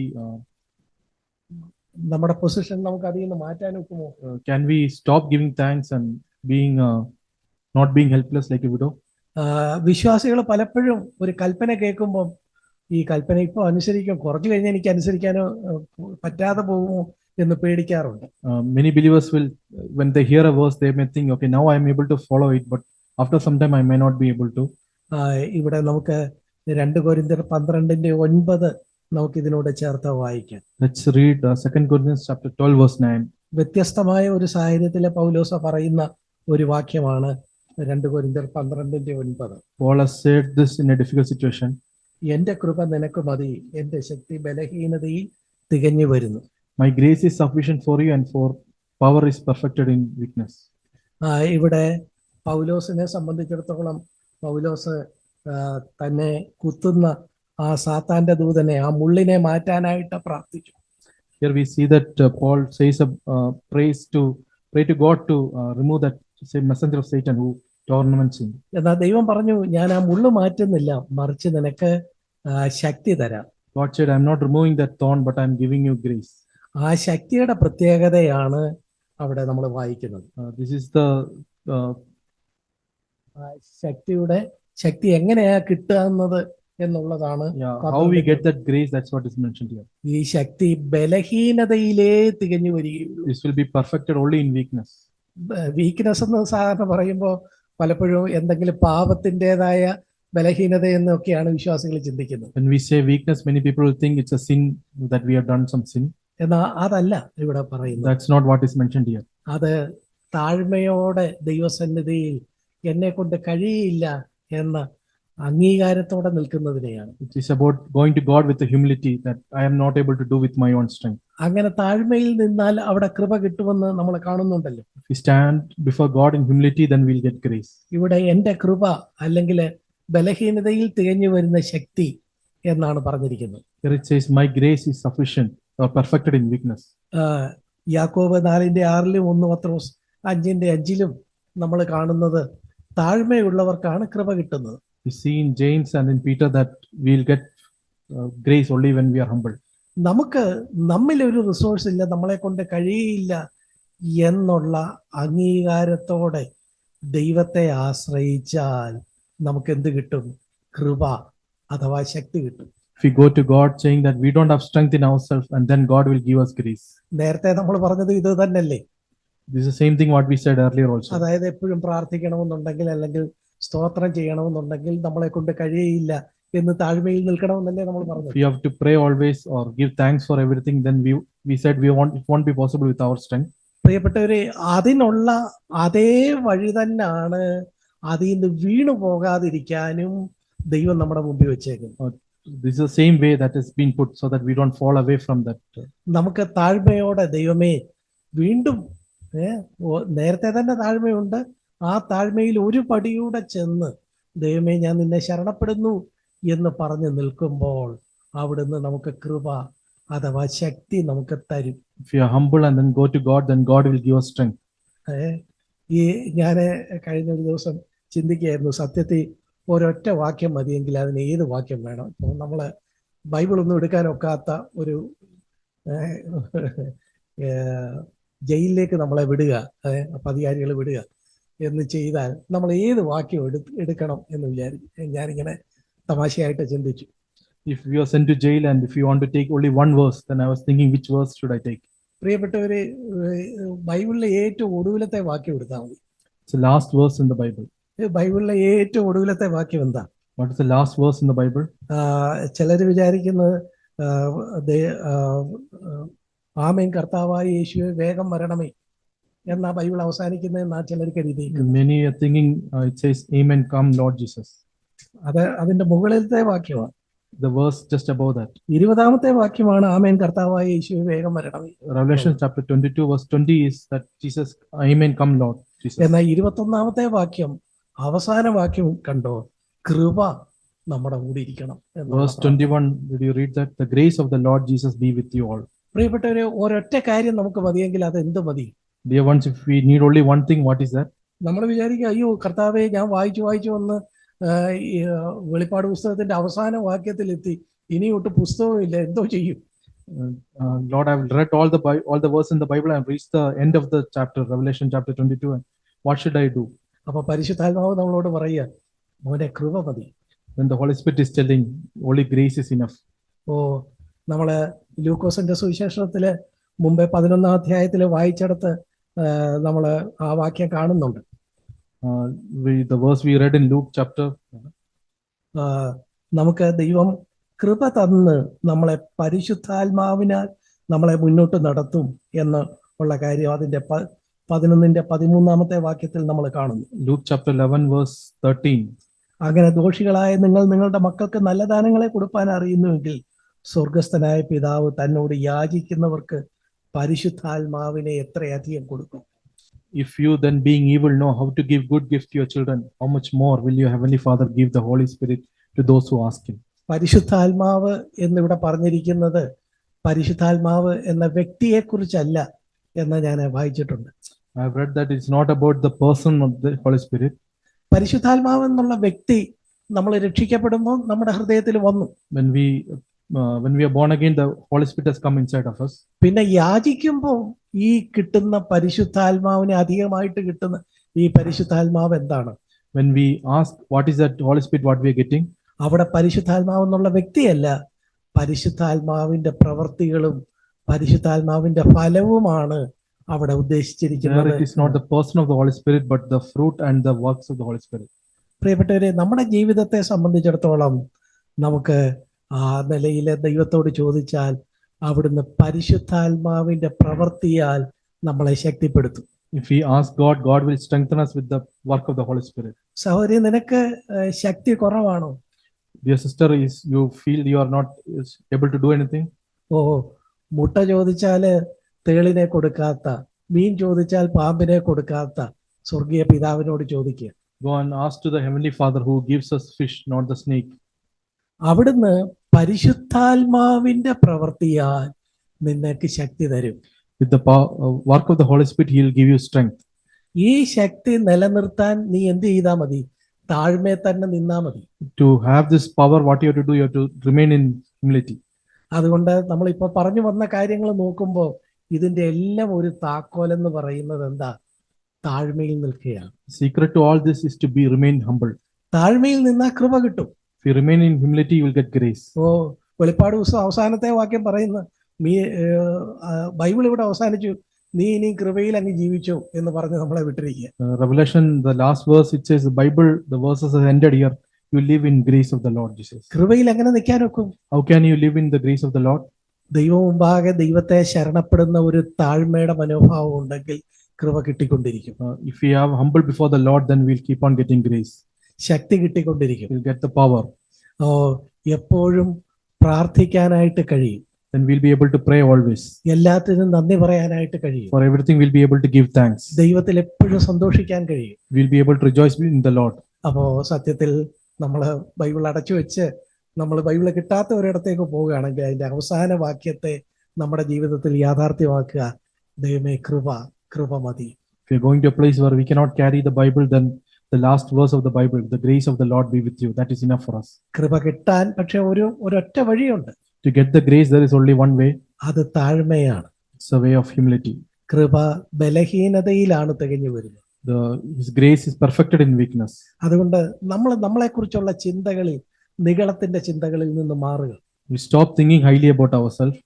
നമ്മുടെ പൊസിഷൻ നമുക്ക് അതിൽ നിന്ന് മാറ്റാൻ ഒക്കുമോ? can we stop giving thanks and being not being helpless like a widow? വിശ്വാസികൾ പലപ്പോഴും ഒരു കൽപ്പന കേൾക്കുമ്പോൾ ഈ കൽപ്പന ഇപ്പോൾ അനുസരിക്കും, കുറച്ചു കഴിഞ്ഞാൽ എനിക്ക് അനുസരിക്കാനോ പറ്റാതെ പോകുമോ എന്ന് പേടിക്കാറുണ്ട്. Many believers will, when they hear a verse, they may think, okay, now I am able to follow it, but after some time I may not be able to. ഇവിടെ നമുക്ക് 2 കൊരിന്ത്യർ 12:9 നമുക്ക് ഇതിനോട് ചേർത്ത് വായിക്കാം. Let's read 2 Corinthians chapter 12 verse 9. വ്യത്യസ്തമായ ഒരു സാഹചര്യത്തിലെ പൗലോസ പറയുന്ന ഒരു വാക്യമാണ് 2 കൊരിന്ത്യർ 12:9. Paul has said this in a difficult situation. എന്റെ കൃപ നിനക്ക് മതി, എന്റെ ശക്തി ബലഹീനതയിൽ തികഞ്ഞു വരുന്നു. My grace is sufficient for you and for power is perfected in weakness. ഇവിടെ പൗലോസിനെ സംബന്ധിച്ചിടത്തോളം പൗലോസ് തന്നെ കുത്തുന്ന ആ സാത്താന്റെ ദൂതനെ, ആ മുള്ളിനെ മാറ്റാനായിട്ട് പ്രാർത്ഥിച്ചു. Here we see that Paul says pray to God to remove that It's a messenger of Satan who torments him. എന്നാൽ ദൈവം പറഞ്ഞു, ഞാൻ ആ മുള്ളു മാറ്റുന്നില്ല, മറിച്ച് നിനക്ക് ശക്തി തരാം. God said, I'm not removing that thorn, but I'm giving you grace. ആ ശക്തിയുടെ പ്രത്യേകതയാണ് അവിടെ നമ്മൾ വായിക്കുന്നത്. This is the ശക്തി എങ്ങനെയാ കിട്ടുന്നത് എന്നുള്ളതാണ്. how we get that grace. That's what is mentioned here. ഈ ശക്തി ബലഹീനതയിലേ തികഞ്ഞു വരികയുള്ളൂ. This will be perfected only in weakness. Weakness എന്ന് സാധാരണ പറയുമ്പോൾ പലപ്പോഴും എന്തെങ്കിലും പാപത്തിൻ്റെതായ ബലഹീനത എന്നൊക്കെയാണ് വിശ്വാസികൾ ചിന്തിക്കുന്നത്. When we say weakness, many people will think it's a sin, that we have done some sin. എന്നാൽ അതല്ല ഇവിടെ പറയുന്നത്. That's not what is mentioned here. അത് താഴ്മയോടെ ദൈവസന്നിധിയിൽ എന്നെ കൊണ്ട് കഴിയില്ല എന്ന അംഗീകാരത്തോടെ നിൽക്കുന്നതിനെയാണ്. It is about going to God with the humility that I am not able to do with my own strength. അങ്ങനെ താഴ്മയിൽ നിന്നാൽ അവിടെ കൃപ കിട്ടുമെന്ന് നമ്മൾ കാണുന്നുണ്ടല്ലോ. If we stand before God in humility, then we'll get grace. ഇവിടെ എന്റെ കൃപ അല്ലെങ്കിൽ ബലഹീനതയിൽ തികഞ്ഞു വരുന്ന ശക്തി എന്നാണ് പറഞ്ഞിരിക്കുന്നത്. Here it says, my grace is sufficient or perfected in weakness. യാക്കോബ് 4:6 1 പത്രോസ് 5:5 നമ്മൾ കാണുന്നത് താഴ്മയുള്ളവർക്കാണ് കൃപ കിട്ടുന്നത്. We see in James and in Peter that we'll get grace only when we are humble. നമുക്ക് നമ്മിലൊരു റിസോഴ്സ് ഇല്ല, നമ്മളെ കൊണ്ട് കഴിയില്ല എന്നുള്ള അംഗീകാരത്തോടെ ദൈവത്തെ ആശ്രയിച്ചാൽ നമുക്ക് എന്ത് കിട്ടും? കൃപ അഥവാ ശക്തി കിട്ടും. If we go to God saying that we don't have strength in ourselves, and then God will give us grace. നേരത്തെ നമ്മൾ പറഞ്ഞത് ഇത് തന്നെയല്ലേ? This is the same thing what we said earlier also. അതായത് എപ്പോഴും പ്രാർത്ഥിക്കണമെന്നുണ്ടെങ്കിൽ അല്ലെങ്കിൽ സ്തോത്രം ചെയ്യണമെന്നുണ്ടെങ്കിൽ നമ്മളെ കൊണ്ട് കഴിയില്ല എന്ന് താഴ്മയിൽ നിൽക്കണമെന്നല്ലേ നമ്മൾ പറഞ്ഞത്. If we have to pray always or give thanks for everything, then we said it won't be possible with our strength. പ്രിയപ്പെട്ടവരെ, അതിനുള്ള അതേ വഴി തന്നെയാണ് അതിൽ നിന്ന് വീണു പോകാതിരിക്കാനും ദൈവം നമ്മുടെ മുമ്പിൽ വെച്ചേക്കുന്നത്. This is the same way that has been put so that we don't fall away from that. നമുക്ക് താഴ്മയോടെ ദൈവമേ വീണ്ടും നേരത്തെ തന്നെ താഴ്മയുണ്ട്, ആ താഴ്മയിൽ ഒരു പടിയൂടെ ചെന്ന് ദൈവമേ ഞാൻ നിന്നെ ശരണപ്പെടുന്നു എന്ന് പറഞ്ഞ് നിൽക്കുമ്പോൾ അവിടുന്ന് നമുക്ക് കൃപ അഥവാ ശക്തി നമുക്ക് തരും. If you are humble and then go to God, then God will give us strength. ഈ ഞാൻ കഴിഞ്ഞ ഒരു ദിവസം ചിന്തിക്കുകയായിരുന്നു, സത്യത്തിൽ ഒരൊറ്റ വാക്യം മതിയെങ്കിൽ അതിന് ഏത് വാക്യം വേണം? ഇപ്പോൾ നമ്മള് ബൈബിളൊന്നും എടുക്കാനൊക്കാത്ത ഒരു ജയിലിലേക്ക് നമ്മളെ വിടുക, അധികാരികൾ വിടുക എന്ന് ചെയ്താൽ നമ്മൾ ഏത് വാക്യം എടുക്കണം എന്ന് ഞാനിങ്ങനെ തമാശയായിട്ട് ചിന്തിച്ചു. If you are sent to jail and if you want to take only one verse, then I was thinking which verse should I take? പ്രിയപ്പെട്ടവര്, ബൈബിളിലെ ഏറ്റവും ഒടുവിലത്തെ വാക്യം എടുത്താൽ മതി. It's the last verse in the Bible. ബൈബിളിലെ ഏറ്റവും ഒടുവിലത്തെ വാക്യം എന്താ? What is the last verse in the Bible? ചിലര് വിചാരിക്കുന്നത് ആമേൻ കർത്താവായ യേശുവേ വേഗം വരണമേ എന്നാ ബൈബിൾ അവസാനിക്കുന്നതെന്നാ ചിലർ കരുതിയിരിക്കുന്നത്. Many are thinking it says Amen, come Lord Jesus. അത് അതിന്റെ മുകളിലത്തെ വാക്യമാണ്. The verse just above that. 20ാമത്തെ വാക്യമാണ് ആമേൻ കർത്താവായ യേശുവേ വേഗം വരണമേ. Revelation chapter 22 verse 20 is that Jesus, Amen, come Lord Jesus. എന്നാൽ 21ാമത്തെ വാക്യം അവസാന വാക്യം കണ്ടോ? കൃപ നമ്മുടെ കൂടി ഇരിക്കണം. Verse 21, did you read that? The grace of the Lord Jesus be with you all. പ്രിയപ്പെട്ടവരെ, ഒരൊറ്റ കാര്യം നമുക്ക് മതിയെങ്കിൽ അത് എന്ത് മതി? Dear ones, if we need only one thing, what is that? നമ്മൾ വിചാരിക്കുക, അയ്യോ കർത്താവേ ഞാൻ വായിച്ചു വന്ന് വെളിപ്പാട് പുസ്തകത്തിന്റെ അവസാന വാക്യത്തിലെത്തി, ഇനിയൊട്ട് പുസ്തകമില്ല, എന്തോ ചെയ്യും? Lord, I've read all the verse in the Bible and reached the end of the chapter, Revelation chapter 22, and what should I do? അപ്പൊ പരിശുദ്ധാത്മാവ് നമ്മളോട് പറയുക, മോനെ കൃപ മതി. When the Holy Spirit is telling only grace is enough. നമ്മള് ലൂക്കോസിന്റെ സുവിശേഷത്തില് മുമ്പേ 11ാം അധ്യായത്തില് വായിച്ചെടുത്ത് നമ്മള് ആ വാക്യം കാണുന്നുണ്ട്. The verse we read in Luke chapter. നമുക്ക് ദൈവം കൃപ തന്ന് നമ്മളെ പരിശുദ്ധാത്മാവിനാൽ നമ്മളെ മുന്നോട്ട് നടത്തും എന്ന് ഉള്ള കാര്യം അതിന്റെ 11ന്റെ 13ാമത്തെ വാക്യത്തിൽ നമ്മൾ കാണുന്നു. Luke chapter 11 verse 13. അങ്ങനെ ദോഷികളായ നിങ്ങൾ നിങ്ങളുടെ മക്കൾക്ക് നല്ല ദാനങ്ങളെ കൊടുപ്പാൻ അറിയുന്നുവെങ്കിൽ സ്വർഗസ്ഥനായ പിതാവ് തന്നോട് യാചിക്കുന്നവർക്ക് പരിശുദ്ധാത്മാവിനെ എത്രയധികം കൊടുക്കും. If you then being evil know how to give good gifts to your children, how much more will your heavenly Father give the Holy Spirit to those who ask him? പരിശുദ്ധാത്മാവ് എന്നിവിടെ പറഞ്ഞിരിക്കുന്നത് പരിശുദ്ധാത്മാവ് എന്ന വ്യക്തിയെ കുറിച്ചല്ല എന്ന് ഞാൻ വായിച്ചിട്ടുണ്ട്. I've read that it's not about the person of the Holy Spirit. പരിശുദ്ധാത്മാവ് എന്നുള്ള വ്യക്തി നമ്മൾ രക്ഷിക്കപ്പെടുമ്പോൾ നമ്മുടെ ഹൃദയത്തിൽ വന്നു. When we are born again, the Holy Spirit has come inside of us. പിന്നെ യാചിക്കുമ്പോൾ ഈ കിട്ടുന്ന പരിശുദ്ധാത്മാവിനെ അധികമായിട്ട് കിട്ടുന്ന ഈ പരിശുദ്ധാത്മാവ് എന്താണ്? When we ask what is that Holy Spirit, what we are getting, അവിടെ പരിശുദ്ധാത്മാവ് എന്നുള്ള വ്യക്തിയല്ല, പരിശുദ്ധാത്മാവിന്റെ പ്രവൃത്തികളും പരിശുദ്ധാത്മാവിന്റെ ഫലവുമാണ് അവിടെ there ഉദ്ദേശിച്ചിരിക്കുന്നത്. it is not the person of the Holy Spirit, but the fruit and the works of the Holy Spirit. പ്രിയപ്പെട്ടവരെ, നമ്മുടെ ജീവിതത്തെ സംബന്ധിച്ചിടത്തോളം നമുക്ക് ആ നിലയിൽ ദൈവത്തോട് ചോദിച്ചാൽ അവിടുന്ന് പരിശുദ്ധാത്മാവിന്റെ പ്രവൃത്തിയാൽ നമ്മളെ ശക്തിപ്പെടുത്തും. If we ask God, God will strengthen us with the work of the Holy Spirit. സഹോദരി, നിനക്ക് ശക്തി കുറവാണോ? Dear sister, you feel you are not able to do anything? ഓ, മുട്ട ചോദിച്ചാല് തേളിനെ കൊടുക്കാത്ത, മീൻ ചോദിച്ചാൽ പാമ്പിനെ കൊടുക്കാത്ത സ്വർഗീയ പിതാവിനോട് ചോദിക്കുക. Go and ask to the Heavenly Father who gives us fish, not the snake. അവിടുന്ന് പരിശുദ്ധാത്മാവിന്റെ പ്രവൃത്തിയാൽ നിനക്ക് ശക്തി തരും. With the work of the Holy Spirit, He will give you strength. ഈ ശക്തി നിലനിർത്താൻ നീ എന്ത് ചെയ്താൽ മതി? താഴ്മയെ തന്നെ നിന്നാ മതി. To have this power, what you have to do, you have to remain in humility. അതുകൊണ്ട് നമ്മളിപ്പോ പറഞ്ഞു വന്ന കാര്യങ്ങൾ നോക്കുമ്പോൾ ഇതിന്റെ എല്ലാം ഒരു താക്കോലെന്ന് പറയുന്നത് എന്താ? താഴ്മയിൽ നിൽക്കുകയാണ്. Secret to all this is to remain humble. താഴ്മയിൽ നിന്നാ കൃപ കിട്ടും. If you remain in humility, you will get grace. ഓ, വെളിപ്പാട് പുസ്തകം അവസാനത്തെ വാക്യം പറയുന്ന ബൈബിൾ ഇവിടെ അവസാനിച്ചു, നീ ഇനി കൃപയിൽ അങ്ങ് ജീവിച്ചു എന്ന് പറഞ്ഞ് നമ്മളെ വിട്ടിരിക്കുക. Revelation, the last verse, it says the Bible, the verses have ended here. You live in grace of the Lord Jesus. കൃപയിൽ എങ്ങനെ നിൽക്കാൻ ഒക്കും? How can you live in the grace of the Lord? ദൈവം മുമ്പാകെ ദൈവത്തെ ശരണപ്പെടുന്ന ഒരു താഴ്മയുടെ മനോഭാവം ഉണ്ടെങ്കിൽ കൃപ കിട്ടിക്കൊണ്ടിരിക്കും. If we have humble before the Lord, then we'll keep on getting grace. Shakti കിട്ടിക്കൊണ്ടിരിക്കും. We'll get the power. ഓ, എപ്പോഴും പ്രാർത്ഥിക്കാനായിട്ട് കഴിയും. Then we'll be able to pray always. എല്ലാത്തിനും നന്ദി പറയാനായിട്ട് കഴിയും. For everything, we'll be able to give thanks. ദൈവത്തിൽ എപ്പോഴും സന്തോഷിക്കാൻ കഴിയും. We'll be able to rejoice in the Lord. അപ്പോ സത്യത്തിൽ നമ്മൾ ബൈബിൾ അടച്ചു വെച്ച് നമ്മൾ ബൈബിൾ കിട്ടാത്ത ഒരിടത്തേക്ക് പോവുകയാണെങ്കിൽ അതിന്റെ അവസാന വാക്യത്തെ നമ്മുടെ ജീവിതത്തിൽ യാഥാർത്ഥ്യമാക്കുക. ദൈവമേ, കൃപ മതി. If you're going to a place where we cannot carry the Bible, then the last verse of the Bible, the grace of the Lord be with you. That is enough for us. കൃപ കിട്ടാൻ പക്ഷെ ഒരൊറ്റ വഴിയുണ്ട്. To get the grace, there is only one way. അത് താഴ്മയാണ്. It's a way of humility. കൃപ ബലഹീനതയിലാണ് തികഞ്ഞു വരുന്നത്. His grace is perfected in weakness. അതുകൊണ്ട് നമ്മളെക്കുറിച്ചുള്ള ചിന്തകളിൽ, നിഗളത്തിന്റെ ചിന്തകളിൽ നിന്ന് മാറുക. We stop thinking highly about ourselves.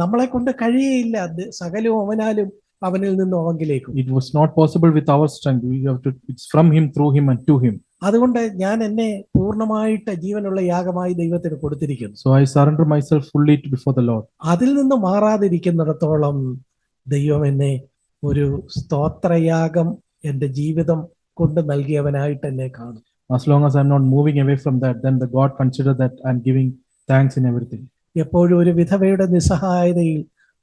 നമ്മളെ കൊണ്ട് കഴിയയില്ല, സകലവും അവനാലും അവനിൽ നിന്നും അവങ്കിലേക്കും. It was not possible with our strength. We have to. It's from Him, through Him, and to Him. അതുകൊണ്ട് ഞാൻ എന്നെ പൂർണ്ണമായിട്ട് ജീവനുള്ള യാഗമായി ദൈവത്തിന് കൊടുത്തിരിക്കുന്നു. So I surrender myself fully before the Lord. അതിൽ നിന്ന് മാറാതിരിക്കുന്നിടത്തോളം ദൈവം എന്നെ ഒരു സ്തോത്രയാഗം എന്റെ ജീവിതം കൊണ്ട് നൽകിയവനായിട്ട് എന്നെ കാണും. As long as I'm not moving away from that, then the God consider that I'm giving thanks in everything. എപ്പോഴും ഒരു വിധവയുടെ നിസ്സഹായതയിൽ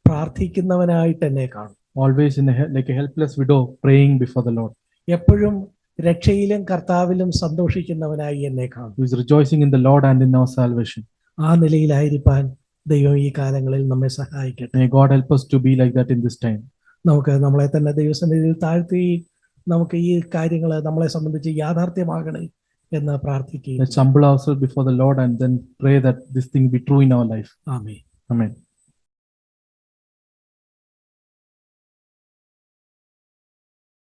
പ്രാർത്ഥിക്കുന്നവനായിട്ട് എന്നെ കാണും. Always like a helpless widow praying before the Lord. എപ്പോഴും രക്ഷയിലും കർത്താവിലും സന്തോഷിക്കുന്നവനായി എന്നെ കാണും. Who is rejoicing in the Lord and in our salvation. ആ നിലയിലായിരിക്കാൻ ദൈവം ഈ കാലങ്ങളിൽ നമ്മെ സഹായിക്കട്ടെ. May God help us to be like that in this time. നമുക്ക് നമ്മളെ തന്നെ ദൈവസന്നിധിയിൽ താഴ്ത്തി നമുക്ക് ഈ കാര്യങ്ങൾ നമ്മളെ സംബന്ധിച്ച് യാഥാർത്ഥ്യമാകണേ എന്ന് പ്രാർത്ഥിക്കുകയും. Let's humble ourselves before the Lord and then pray that this thing be true in our life. Amen. Amen.